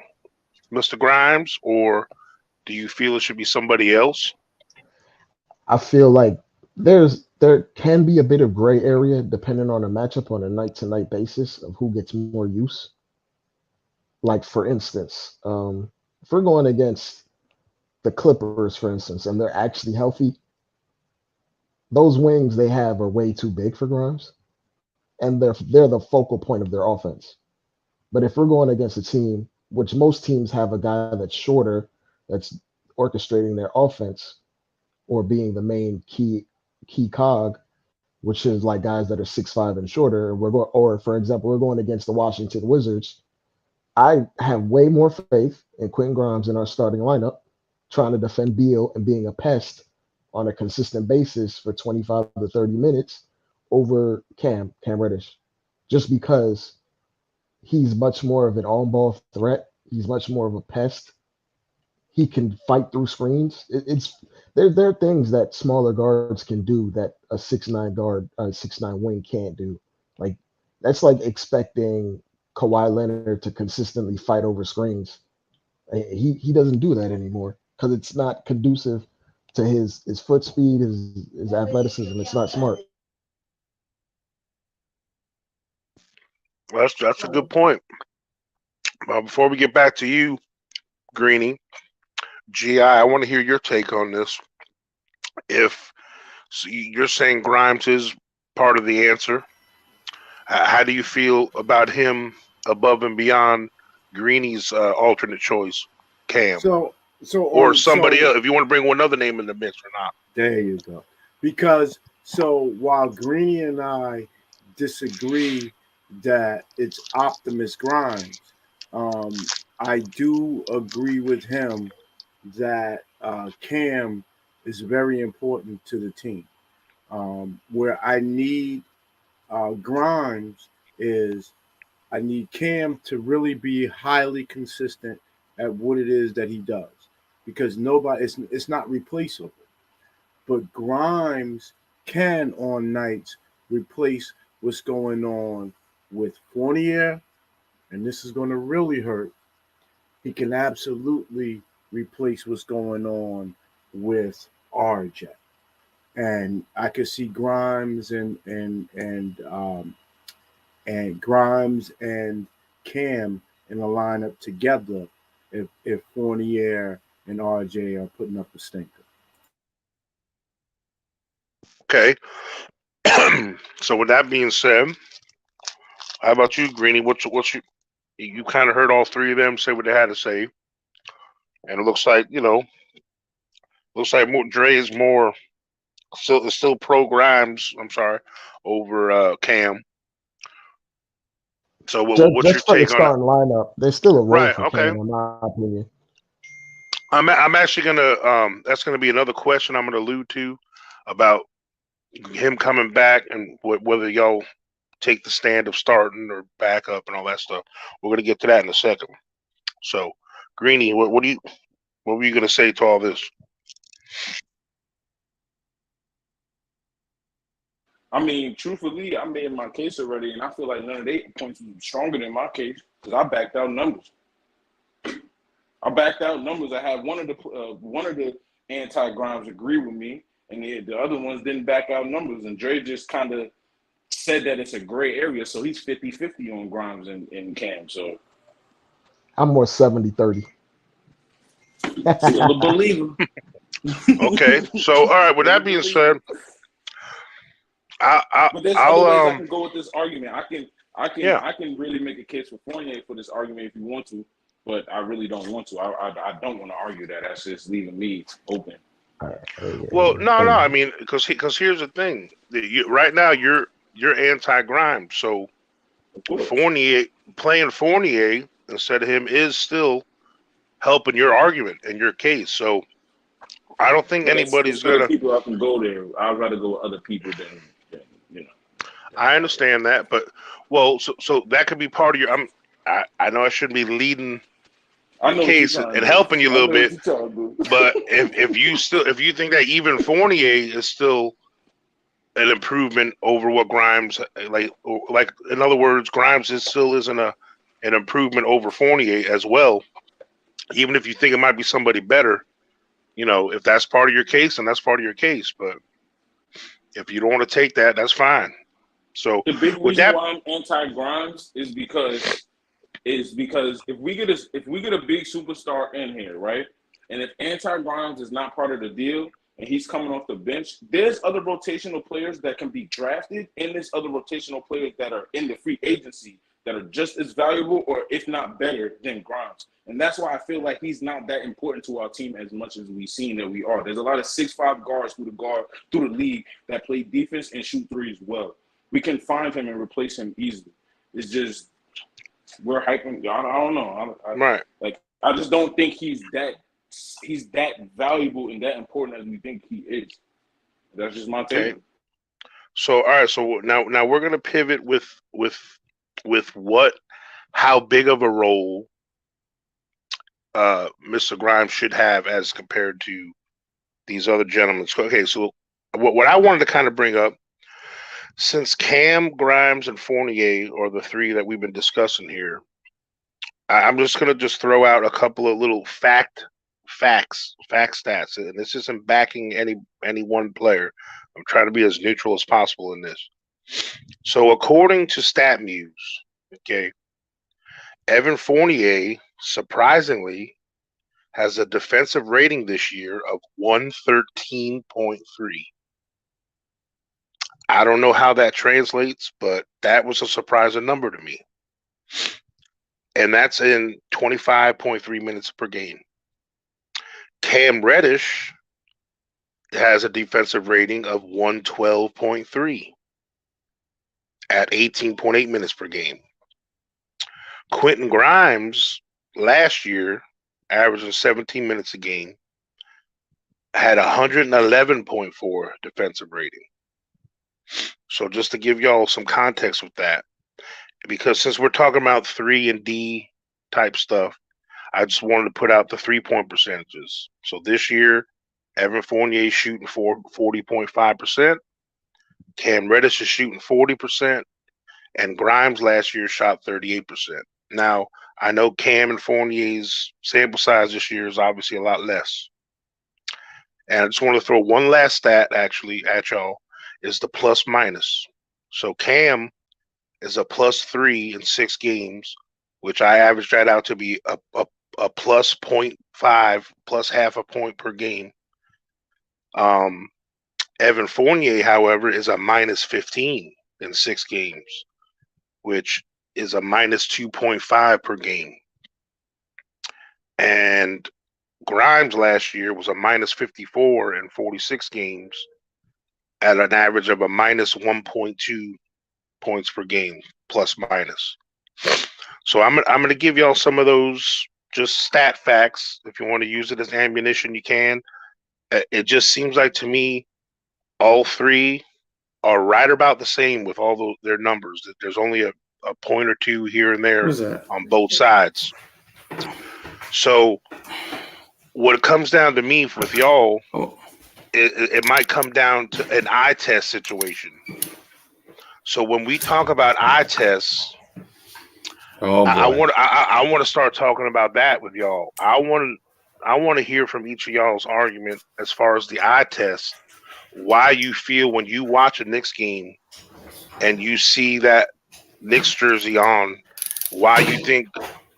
Mr. Grimes, or do you feel it should be somebody else? I feel like there can be a bit of gray area depending on a matchup on a night to night basis of who gets more use. Like for instance, if we're going against the Clippers, for instance, and they're actually healthy, those wings they have are way too big for Grimes, and they're the focal point of their offense. But if we're going against a team, which most teams have a guy that's shorter, that's orchestrating their offense or being the main key cog, which is like guys that are 6'5" and shorter. Or for example, we're going against the Washington Wizards. I have way more faith in Quentin Grimes in our starting lineup, trying to defend Beal and being a pest on a consistent basis for 25 to 30 minutes over Cam Reddish, just because he's much more of an on-ball threat. He's much more of a pest. He can fight through screens. There are things that smaller guards can do that a 6'9" guard, a 6'9" wing can't do. Like that's like expecting Kawhi Leonard to consistently fight over screens. He doesn't do that anymore because it's not conducive to his foot speed, his athleticism. It's not smart. Well, that's a good point. Before we get back to you, Greeny, GI, I want to hear your take on this. If you're saying Grimes is part of the answer, how do you feel about him above and beyond Greeny's alternate choice, Cam, or somebody else? If you want to bring one other name in the mix or not. There you go. Because while Greeny and I disagree that it's Optimus Grimes, I do agree with him that Cam is very important to the team. Where I need Grimes is I need Cam to really be highly consistent at what it is that he does, because it's not replaceable. But Grimes can on nights replace what's going on with Fournier, and this is going to really hurt. He can absolutely replace what's going on with RJ. And I could see Grimes and Grimes and Cam in a lineup together if Fournier and RJ are putting up a stinker. Okay. So with that being said, how about you, Greeny? What's your you kind of heard all three of them say what they had to say, and it looks like Dre is more still pro Grimes. I'm sorry, over Cam. So what's your Just for the take on it? starting lineup, there's still a role Right. for Okay. Cam, in my opinion. I'm actually gonna that's gonna be another question I'm gonna allude to about him coming back and whether y'all take the stand of starting or backup and all that stuff. We're gonna get to that in a second. So, Greeny, what were you gonna say to all this? I mean, truthfully, I made my case already, and I feel like none of their points is stronger than my case because I backed out numbers. I had one of the anti-Grimes agree with me, and the other ones didn't back out numbers. And Dre just kind of said that it's a gray area, so he's 50-50 on Grimes and Cam. So I'm more 70-30. still a believer. Okay, so all right. With that being said, But there's other ways I can go with this argument. I can really make a case for Fournier for this argument if you want to, but I really don't want to. I don't want to argue that. That's just leaving me open. Well, no. I mean, because here's the thing. Right now, you're anti-Grimes, so Fournier playing Fournier instead of him is still helping your argument and your case. So I don't think anybody's gonna. People up and go there. I'd rather go with other people than you know. I understand that, but so that could be part of your. I know I shouldn't be leading the case and helping you a little bit, but if you think that even Fournier is still an improvement over what Grimes like in other words, Grimes still isn't an improvement over Fournier as well. Even if you think it might be somebody better, if that's part of your case, then that's part of your case. But if you don't want to take that, that's fine. So the big reason why I'm anti-Grimes is because if we get a big superstar in here, right, and if anti-Grimes is not part of the deal and he's coming off the bench, there's other rotational players that can be drafted, and there's other rotational players that are in the free agency that are just as valuable or if not better than Grimes. And that's why I feel like he's not that important to our team as much as we've seen that we are. There's a lot of 6'5" guards through the league that play defense and shoot threes well. We can find him and replace him easily. It's just we're hyping. I don't know. Right. Like I just don't think he's that valuable and that important as we think he is. That's just my take. Okay. So all right. So now we're gonna pivot with how big of a role Mr. Grimes should have as compared to these other gentlemen. Okay. So what I wanted to kind of bring up. Since Cam, Grimes, and Fournier are the three that we've been discussing here, I'm just going to throw out a couple of little fact stats, and this isn't backing any one player. I'm trying to be as neutral as possible in this. So according to StatMuse, okay, Evan Fournier surprisingly has a defensive rating this year of 113.3. I don't know how that translates, but that was a surprising number to me. And that's in 25.3 minutes per game. Cam Reddish has a defensive rating of 112.3 at 18.8 minutes per game. Quentin Grimes last year, averaging 17 minutes a game, had 111.4 defensive rating. So just to give y'all some context with that, because since we're talking about 3 and D type stuff, I just wanted to put out the 3-point percentages. So this year, Evan Fournier is shooting 40.5%, Cam Reddish is shooting 40%, and Grimes last year shot 38%. Now, I know Cam and Fournier's sample size this year is obviously a lot less. And I just want to throw one last stat actually at y'all. Is the plus minus. So Cam is a +3 in 6 games, which I averaged that out to be a plus 0.5, plus half a point per game. Evan Fournier, however, is a -15 in 6 games, which is a -2.5 per game. And Grimes last year was a -54 in 46 games, at an average of a -1.2 points per game, plus minus. So I'm going to give y'all some of those just stat facts. If you want to use it as ammunition, you can. It just seems like to me, all three are right about the same with all their numbers. There's only a point or two here and there on both sides. So what it comes down to me with y'all, it might come down to an eye test situation. So when we talk about eye tests, I want to start talking about that with y'all. I want to hear from each of y'all's argument as far as the eye test. Why you feel when you watch a Knicks game and you see that Knicks jersey on, why you think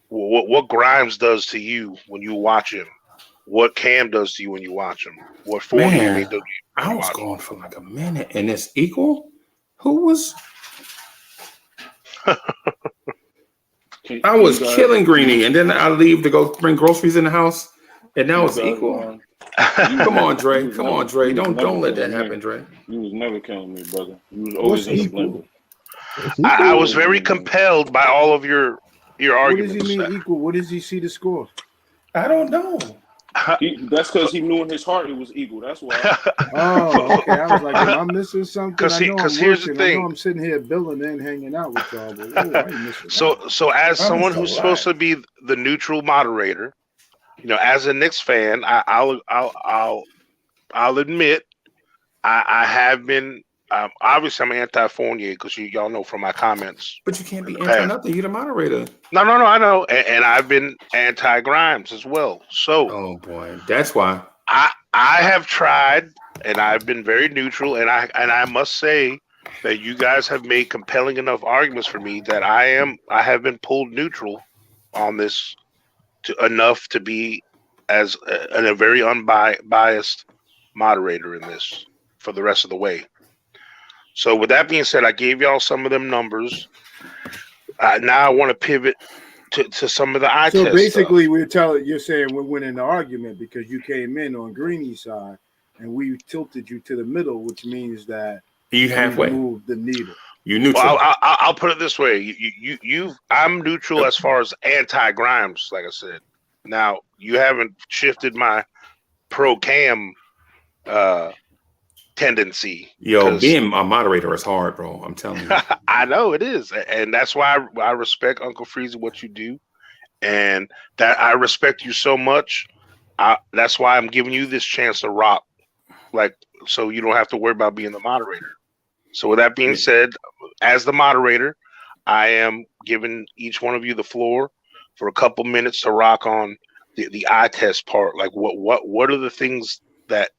what Grimes does to you when you watch him, what Cam does to you when you watch him, what Fournier may do to you. I was going for like a minute, and it's equal. Who was? I was killing Greeny, and then I leave to go bring groceries in the house, and now it's equal. Come on, Dre. Come on, Dre. Don't let that happen, Dre. You was never killing me, brother. You was always in the blender. I was very compelled by all of your arguments. What does he mean equal? What does he see the score? I don't know. That's because he knew in his heart it was equal. That's why. Oh, okay. I was like, am I missing something? Because here's the thing. I know I'm sitting here billing and hanging out with y'all, but I ain't missing so as someone who's supposed to be the neutral moderator, as a Knicks fan, I'll admit I have been. Obviously, I'm anti-Fournier because y'all know from my comments. But you can't be anti-nothing. You're the moderator. No, I know. And I've been anti-Grimes as well. So, oh boy, that's why I have tried, and I've been very neutral. And I must say that you guys have made compelling enough arguments for me that I have been pulled neutral on this enough to be as a very unbiased moderator in this for the rest of the way. So with that being said, I gave y'all some of them numbers. Now I want to pivot to some of the eye test. So basically, you're saying we're winning the argument because you came in on Greeny's side and we tilted you to the middle, which means that you halfway moved the needle. You neutral. Well, I'll put it this way: I'm neutral as far as anti-Grimes, like I said. Now you haven't shifted my pro-Cam tendency. Yo, being a moderator is hard, bro. I'm telling you. I know it is, and that's why I respect Uncle Freezy what you do, and that I respect you so much. That's why I'm giving you this chance to rock, so you don't have to worry about being the moderator. So with that being said, as the moderator, I am giving each one of you the floor for a couple minutes to rock on the eye test part. Like what are the things that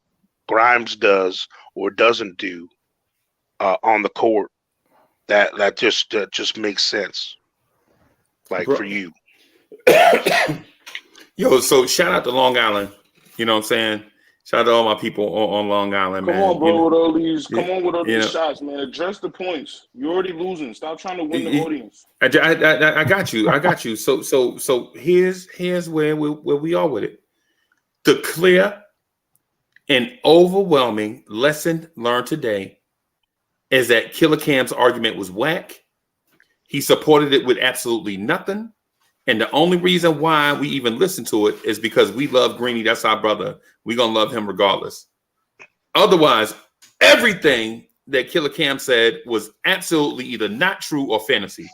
Grimes does or doesn't do on the court that just makes sense, for you. Yo, so shout out to Long Island. You know what I'm saying? Shout out to all my people on Long Island, man. Come on, bro, with all these shots, man. Address the points. You're already losing. Stop trying to win the audience. I got you. So here's where we are with it. The clear and overwhelming lesson learned today is that Killer Cam's argument was whack. He supported it with absolutely nothing. And the only reason why we even listen to it is because we love Greeny. That's our brother. We're going to love him regardless. Otherwise, everything that Killer Cam said was absolutely either not true or fantasy.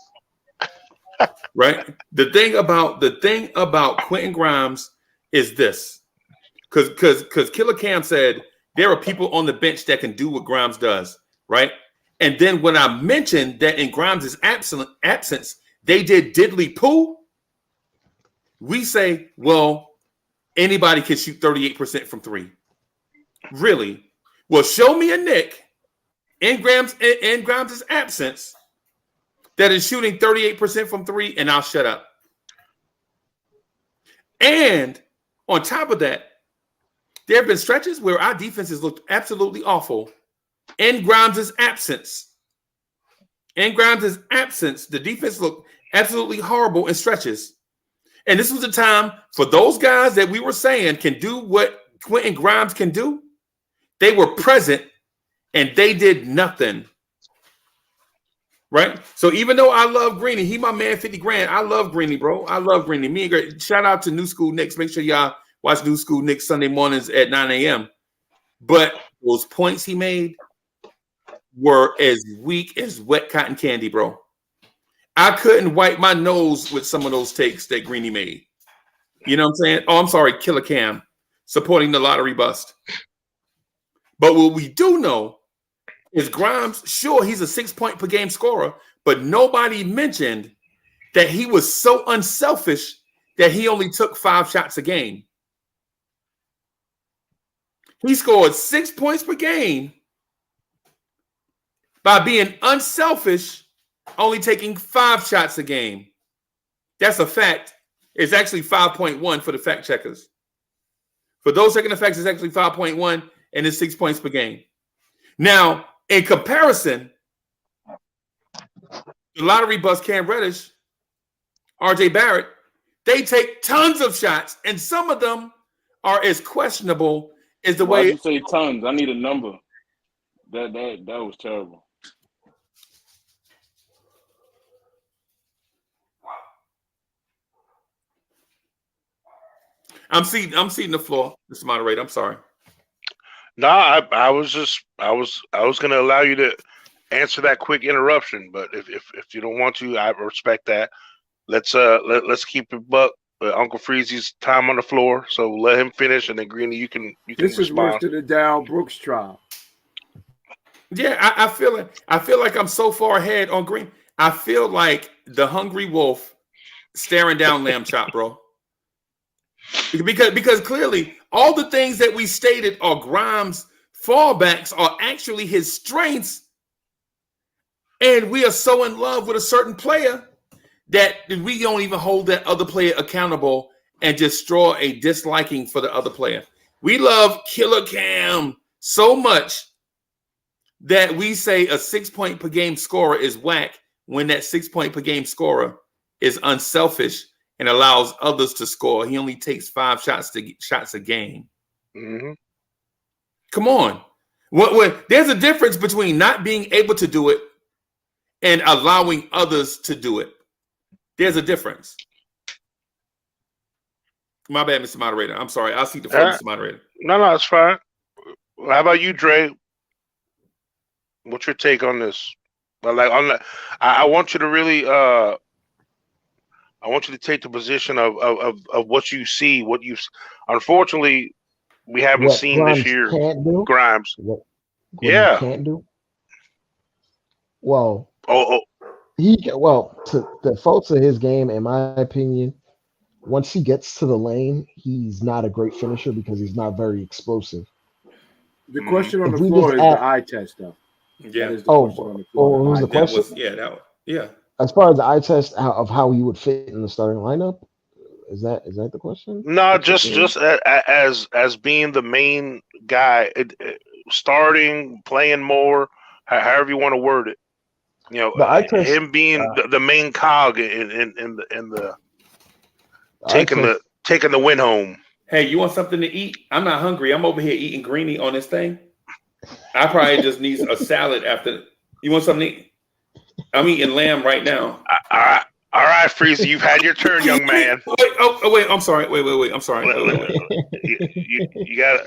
Right? The thing about Quentin Grimes is this. Because Killer Cam said there are people on the bench that can do what Grimes does, right? And then when I mentioned that in Grimes' absence, they did diddly poo, we say, well, anybody can shoot 38% from three. Really? Well, show me a Nick in Grimes' absence that is shooting 38% from three, and I'll shut up. And on top of that, there have been stretches where our defense has looked absolutely awful in Grimes' absence. In Grimes' absence, the defense looked absolutely horrible in stretches. And this was a time for those guys that we were saying can do what Quentin Grimes can do. They were present and they did nothing. Right? So even though I love Greeny, he my man 50 grand. I love Greeny, bro. I love Greeny. Me and Great. Shout out to New School Knicks. Make sure y'all watch New School Knicks Sunday mornings at 9 a.m. But those points he made were as weak as wet cotton candy, bro. I couldn't wipe my nose with some of those takes that Greeny made. You know what I'm saying? Oh, I'm sorry, Killer Cam supporting the lottery bust. But what we do know is Grimes, sure, he's a 6-point per game scorer, but nobody mentioned that he was so unselfish that he only took 5 shots a game. He scored 6 points per game by being unselfish, only taking 5 shots a game. That's a fact. It's actually 5.1 for the fact checkers. For those checking the facts, it's actually 5.1 and it's 6 points per game. Now, in comparison, the lottery bust Cam Reddish, RJ Barrett, they take tons of shots, and some of them are as questionable as the Why'd way. you say tons? I need a number. That was terrible. I'm seating the floor, Mr. Moderator. I'm sorry. No, I was going to allow you to answer that quick interruption, but if you don't want to, I respect that. Let's keep it buck. Uncle Freezy's time on the floor, so let him finish, and then Greeny, you can This is respond. worse than the Dow Brooks trial. Yeah, I feel like I'm so far ahead on Green. I feel like the hungry wolf staring down lamb chop, bro. Because clearly all the things that we stated are Grimes' fallbacks are actually his strengths, and we are so in love with a certain player that we don't even hold that other player accountable and just draw a disliking for the other player. We love Killer Cam so much that we say a 6 point per game scorer is whack when that 6 point per game scorer is unselfish and allows others to score. He only takes 5 shots a game. Mm-hmm. Come on. What there's a difference between not being able to do it and allowing others to do it. There's a difference. My bad, Mr. Moderator. I'm sorry. I'll see the floor, Mr. Moderator. No, it's fine. How about you, Dre? What's your take on this? I want you to really I want you to take the position of what you see, what you. Unfortunately, we haven't seen Grimes this year. can't do? Grimes. What Yeah. can't do? Well, Oh. to the faults of his game, in my opinion, once he gets to the lane, he's not a great finisher because he's not very explosive. The question on If the we floor just is add- the eye test, though. Yeah. That is the question on the floor. what was the Eye That test. was yeah. As far as the eye test of how he would fit in the starting lineup, is that the question? No, just as being the main guy, starting, playing more, however you want to word it. You know, The eye test, him being the main cog in the taking the win home. Hey, you want something to eat? I'm not hungry. I'm over here eating greenie on this thing. I probably just need a salad after. You want something to eat? I'm eating lamb right now. All right, Freezy, you've had your turn, young man. Wait, I'm sorry. Wait. I'm sorry. You gotta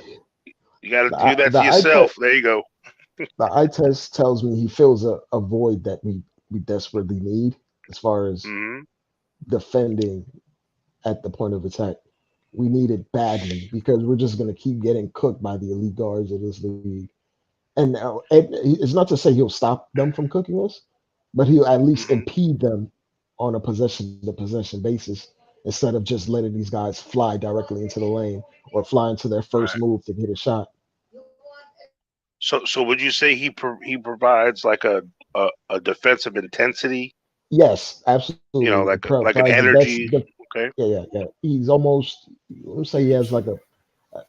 do that to yourself. There you go. The eye test tells me he fills a void that we desperately need as far as defending at the point of attack. We need it badly because we're just going to keep getting cooked by the elite guards of this league. And it's not to say he'll stop them from cooking us, but he'll at least impede them on a possession-to-possession basis instead of just letting these guys fly directly into the lane or fly into their first move to hit a shot. So would you say he provides like a defensive intensity? Yes, absolutely. You know, like an energy. Okay. Yeah. He's almost. Let's say he has like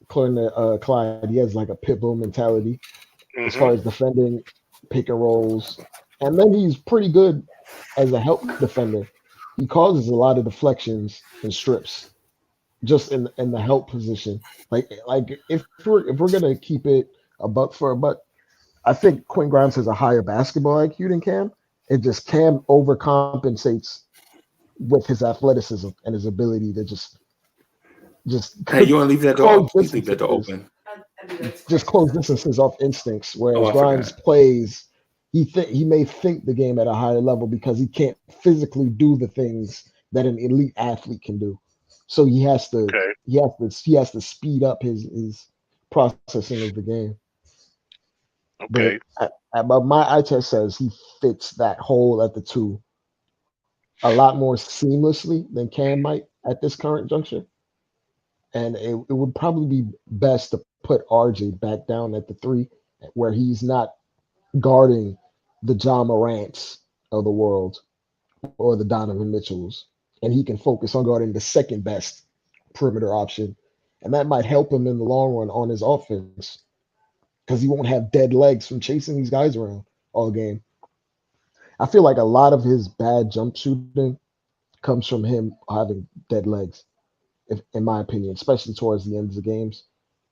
according to Clyde, he has like a pit bull mentality as far as defending pick and rolls, and then he's pretty good as a help defender. He causes a lot of deflections and strips, just in the help position. Like if we're gonna keep it a buck for a buck, I think Quentin Grimes has a higher basketball IQ than Cam. It just Cam overcompensates with his athleticism and his ability to just hey, you want to leave that door? Please leave that door open. Just close distances off instincts. Whereas Grimes plays, he may think the game at a higher level because he can't physically do the things that an elite athlete can do. So he has to speed up his processing of the game. Okay. But my eye test says he fits that hole at the 2 a lot more seamlessly than Cam might at this current juncture. And it would probably be best to put RJ back down at the 3 where he's not guarding the John Morants of the world or the Donovan Mitchells. And he can focus on guarding the second best perimeter option. And that might help him in the long run on his offense because he won't have dead legs from chasing these guys around all game. I feel like a lot of his bad jump shooting comes from him having dead legs, in my opinion, especially towards the ends of games.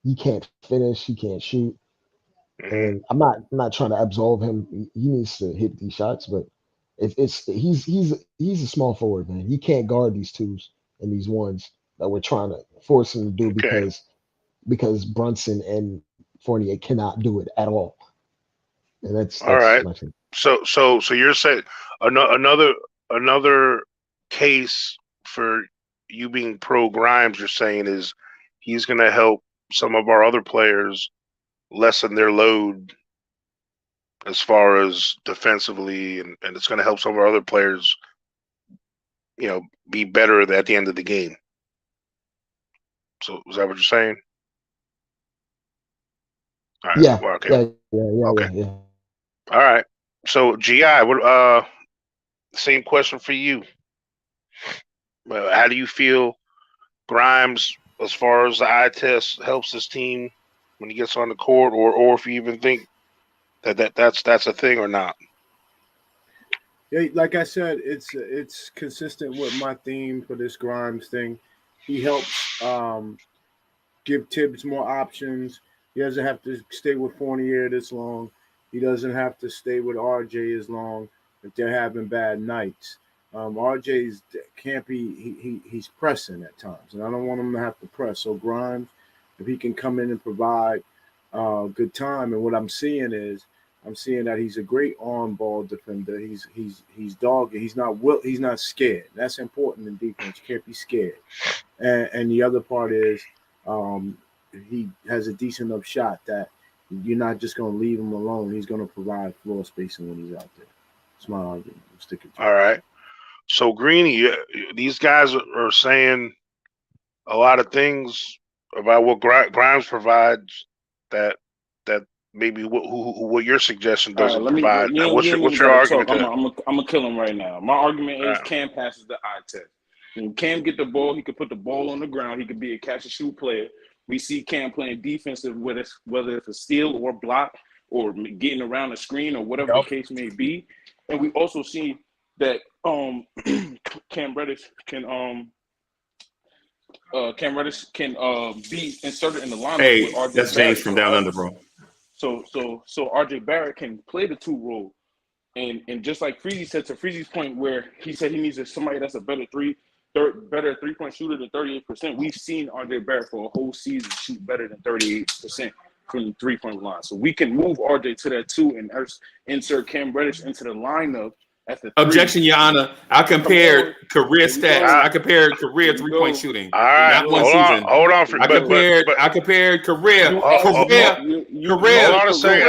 He can't finish, he can't shoot, Mhm. and I'm not trying to absolve him. He needs to hit these shots, but he's a small forward, man. He can't guard these twos and these ones that we're trying to force him to do Okay. because Brunson and Fournier cannot do it at all, and All that's right. my thing. So you're saying another case for you being pro Grimes. You're saying is he's going to help some of our other players lessen their load as far as defensively, and it's going to help some of our other players, be better at the end of the game. So is that what you're saying? All right. Yeah, Well, okay. Okay. yeah. All right. So GI, same question for you. How do you feel Grimes, as far as the eye test, helps his team when he gets on the court, or if you even think that's a thing or not? Yeah, like I said, it's consistent with my theme for this Grimes thing. He helps give Tibbs more options. He doesn't have to stay with Fournier this long. He doesn't have to stay with RJ as long if they're having bad nights. RJ's can't be he's pressing at times, and I don't want him to have to press. So Grimes, if he can come in and provide good time, and what I'm seeing that he's a great on-ball defender. He's dogged. He's not scared. That's important in defense. You can't be scared. And the other part is he has a decent enough shot that you're not just going to leave him alone. He's going to provide floor spacing when he's out there. That's my argument. I'm sticking to it. All right. So Greeny, these guys are saying a lot of things about what Grimes provides that maybe what your suggestion All right, doesn't let me. provide. You ain't, What's you ain't your even your gotta argument talk. to I'm gonna kill him right now. My argument is that? Cam passes the eye test. When Cam get the ball, he could put the ball on the ground. He could be a catch and shoot player. We see Cam playing defensive, whether it's a steal or block or getting around the screen or whatever the case may be. And we also see that Cam Reddish can be inserted in the lineup with Hey, RJ that's Barrett. James from Down Under, bro. So RJ Barrett can play the two role. And just like Freezy said, to Freezy's point where he said he needs somebody that's a better three-point shooter than 38%. We've seen RJ Barrett for a whole season shoot better than 38% from the three-point line. So we can move RJ to that too and insert Cam Reddish into the lineup at the three. Objection, Your Honor. I compared career stats. go. I compared career Here we three-point go. shooting. All right. Not one Hold season. on. I compared career. You hold on a second.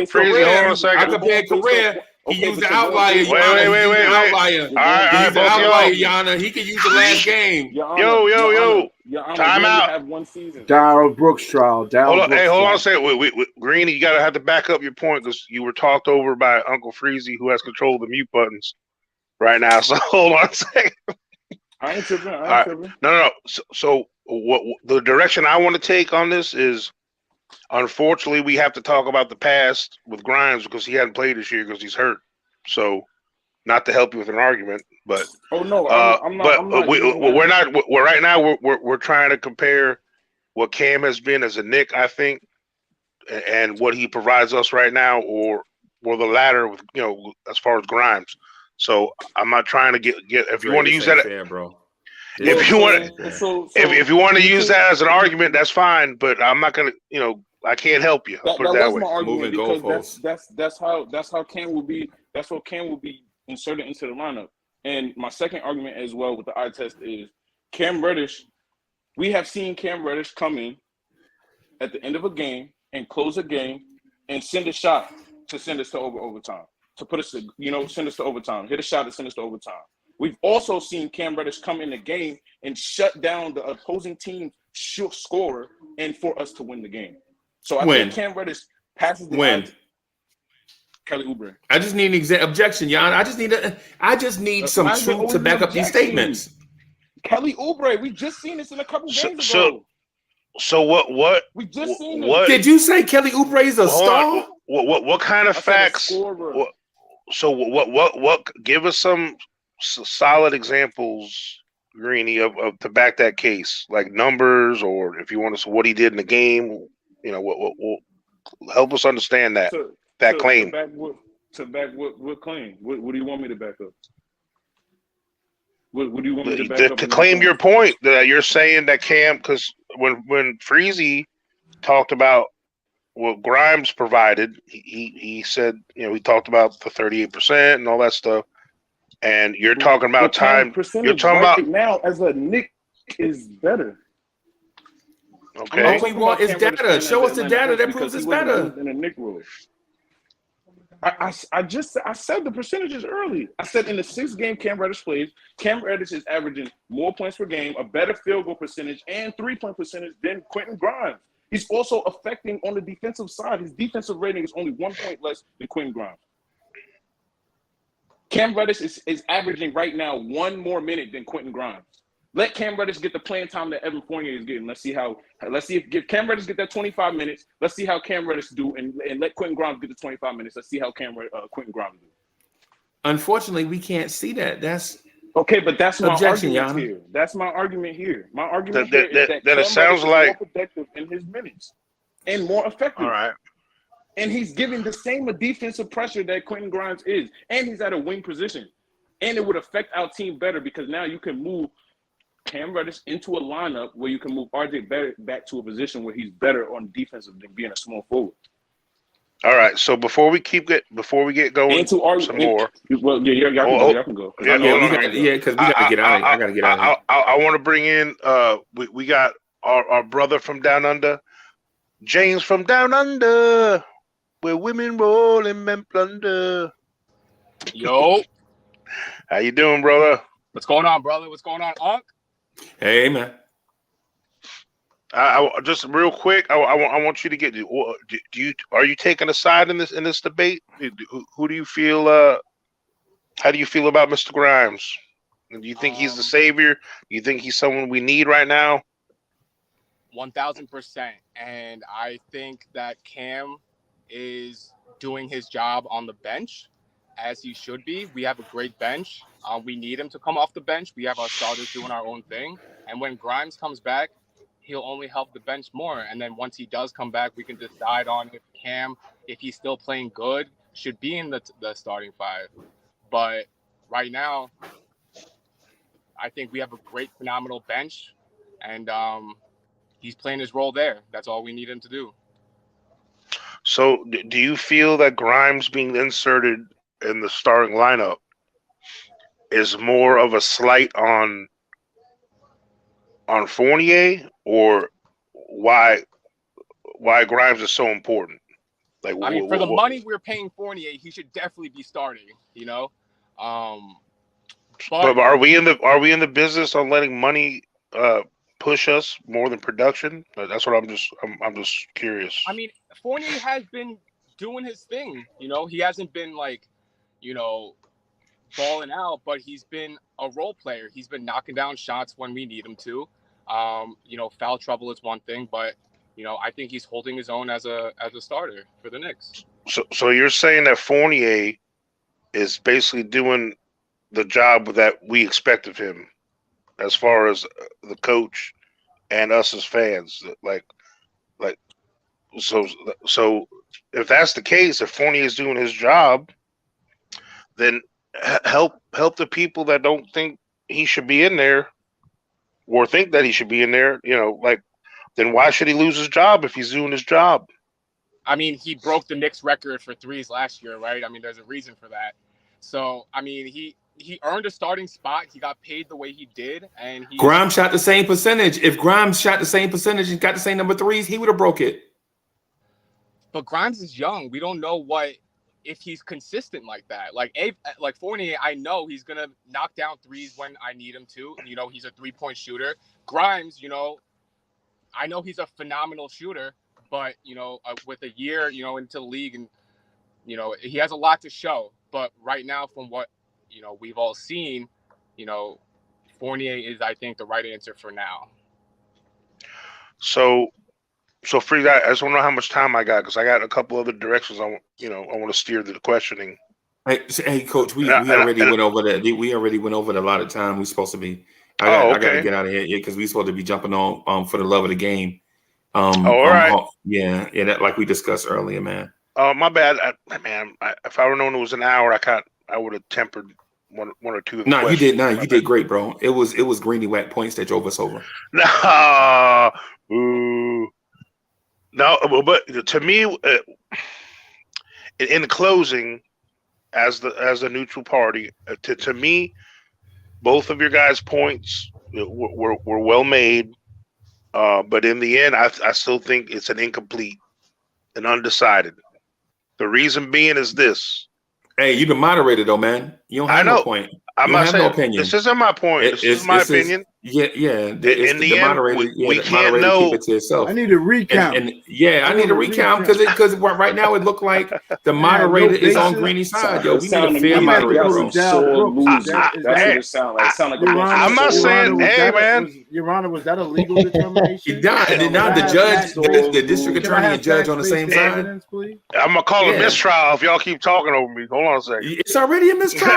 Freezy, hold on a second. I compared career. He used the outlier, Your Wait. Honor. He used the outlier. All right, He used the both of outlier, y'all. Your Honor. He could use the last game. Yo. Time out. Have one season. Darryl Brooks trial. Hold on a second. Wait. Greeny, you gotta have to back up your point because you were talked over by Uncle Freezy, who has control of the mute buttons right now. So hold on a second. I ain't tripping. Tripping. No. So what the direction I want to take on this is, unfortunately, we have to talk about the past with Grimes because he hadn't played this year because he's hurt. So, not to help you with an argument, but I'm not. we're not. We're right now. We're trying to compare what Cam has been as a Knick, I think, and what he provides us right now, or the latter with as far as Grimes. So I'm not trying to get if you want to use that, fair, bro. If you want to use that as an argument, that's fine. But I'm not gonna. I can't help you. That put it that was way. my argument Moving because that's how Cam will be. That's what Cam will be inserted into the lineup. And my second argument as well with the eye test is Cam Reddish. We have seen Cam Reddish come in at the end of a game and close a game and send a shot to send us to overtime. To put us to, send us to overtime. Hit a shot to send us to overtime. We've also seen Cam Reddish come in the game and shut down the opposing team's scorer and for us to win the game. So I think Cam Reddish passes the Kelly Oubre. I just need an objection, Jan. I just need some truth to back up these statements. Kelly Oubre, we just seen this in a couple games ago. So what? We just seen it. Did you say Kelly Oubre is a star? What kind of facts? So what? Give us some solid examples, Greeny, of to back that case, like numbers, or if you want to, what he did in the game. You know, what help us understand that To that to claim. back what claim? What do you want me to back up? What do you want me to back up To in my claim your points? point that you're saying that Cam, because when Freezy talked about what Grimes provided, he said, you know, he talked about the 38% and all that stuff, and you're talking about But Cam time. You're percentage talking about right now as a Nick is better. I'm not okay. All we talking about want is Cam Reddish data. playing as Show an us the Atlanta data Hawks that because proves he it's wasn't better. used in a Nick role. I said the percentages early. I said in the 6 game Cam Reddish plays, Cam Reddish is averaging more points per game, a better field goal percentage, and 3-point percentage than Quentin Grimes. He's also affecting on the defensive side. His defensive rating is only 1 point less than Quentin Grimes. Cam Reddish is averaging right now 1 more minute than Quentin Grimes. Let Cam Reddish get the playing time that Evan Fournier is getting. Let's see if Cam Reddish get that 25 minutes. Let's see how Cam Reddish do, and let Quentin Grimes get the 25 minutes. Let's see how Quentin Grimes do. Unfortunately, we can't see that. That's Okay, but that's my objection, Your argument Honor. here. That's my argument here. My argument That here that is that, that that it Cam Reddish sounds is more like productive in his minutes and more all effective. right. And he's giving the same defensive pressure that Quentin Grimes is. And he's at a wing position. And it would affect our team better because now you can move Cam Reddish into a lineup where you can move RJ back to a position where he's better on defensive than being a small forward. All right. So before we get going, And to argue, some more. well, yeah, y'all can go. Y'all can go. Yeah, Yeah, hold we on. got because we got to get out of here. I got to get out of here. I want to bring in. We got our brother from down under, James from down under, where women roll and men plunder. Yo, How you doing, brother? what's going on, brother? What's going on, Unc? Hey, man. I just real quick. I want you to get. Are you taking a side in this debate? Who do you feel? How do you feel about Mr. Grimes? Do you think he's the savior? Do you think he's someone we need right now? 1000%. And I think that Cam is doing his job on the bench as he should be. We have a great bench. We need him to come off the bench. We have our starters doing our own thing. And when Grimes comes back, he'll only help the bench more. And then once he does come back, we can decide on if Cam, if he's still playing good, should be in the starting 5. But right now, I think we have a great, phenomenal bench. And he's playing his role there. That's all we need him to do. So, do you feel that Grimes being inserted in the starting lineup is more of a slight on Fournier, or why Grimes is so important? Like, I mean, for the money we're paying Fournier, he should definitely be starting. You know, but are we in the business on letting money push us more than production? That's what I'm just curious. I mean, Fournier has been doing his thing. You know, he hasn't been like, you know, balling out, but he's been a role player. He's been knocking down shots when we need him to. You know, foul trouble is one thing, but you know, I think he's holding his own as a starter for the Knicks. So you're saying that Fournier is basically doing the job that we expect of him, as far as the coach and us as fans. Like so if that's the case, if Fournier is doing his job, then help the people that don't think he should be in there or think that he should be in there. You know, like, then why should he lose his job if he's doing his job? I mean, he broke the Knicks record for threes last year, right? I mean, there's a reason for that. So, I mean, he earned a starting spot. He got paid the way he did, and Grimes shot the same percentage. If Grimes shot the same percentage and got the same number of threes, he would have broke it. But Grimes is young. We don't know if he's consistent like that. Like Fournier, I know he's gonna knock down threes when I need him to. You know, he's a 3-point shooter. Grimes, you know, I know he's a phenomenal shooter, but you know, with a year, you know, into the league, and you know, he has a lot to show. But right now, from what you know we've all seen, you know, Fournier is, I think, the right answer for now. So Free, I just want to know how much time I got, because I got a couple other directions I want to steer the questioning. Hey, Coach, we already went over that. We already went over the a lot of time we supposed to be. I got to get out of here because we supposed to be jumping on for the love of the game. All right. Yeah, that like we discussed earlier, man. Oh, my bad, if I would have known it was an hour, I would have tempered one or two of the questions. You did. You did great, bro. It was Greeny Whack points that drove us over. No, no, but to me, in the closing, as the neutral party, to me, both of your guys' points were well made, but in the end, I still think it's an incomplete, an undecided. The reason being is this. Hey, you the moderator though, man. You don't have no point. I'm not saying no opinion. This isn't my point. This is my opinion. Yeah. In the end, moderator, we can't know. Keep it to yourself. I need a recount. I need a recount because right now it looked like the moderator is on Greeny's side. Yo, we need a fair moderator, bro. That's what it sounds like. It sounds like I'm not saying, hey, man. Your Honor, was that a legal determination? Not the judge, the district attorney and judge on the same side. I'm gonna call a mistrial if y'all keep talking over me. Hold on a second. It's already a mistrial.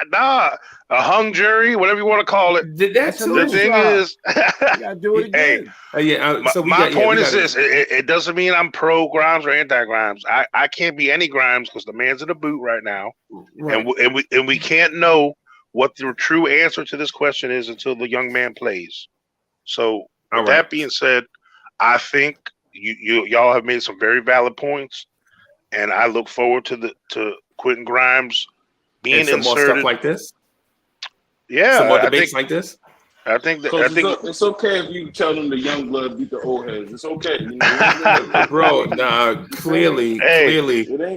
Nah, a hung jury, whatever you want to call it. That's the thing is, you gotta do it again. My point is this: it doesn't mean I'm pro Grimes or anti Grimes. I can't be any Grimes because the man's in the boot right now, right. and we can't know what the true answer to this question is until the young man plays. So, with that being said, I think y'all have made some very valid points, and I look forward to Quentin Grimes being and some inserted. More stuff like this. Yeah, some more debates like this. I think it's okay if you tell them the young blood beat the old heads. It's okay, you know? Bro. Nah, clearly,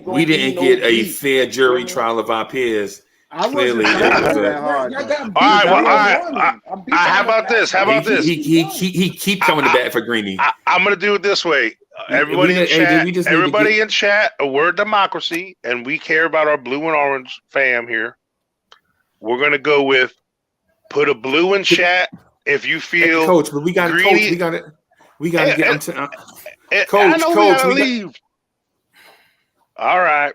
we didn't get a fair jury trial of our peers. Clearly, all right. How about this? He keep coming to bat for Greeny. I'm gonna do it this way. Everybody in chat, a word democracy, and we care about our blue and orange fam here. We're gonna go with put a blue in chat if you feel Coach, but we got Coach. We got to get into Coach. I know we gotta leave. All right.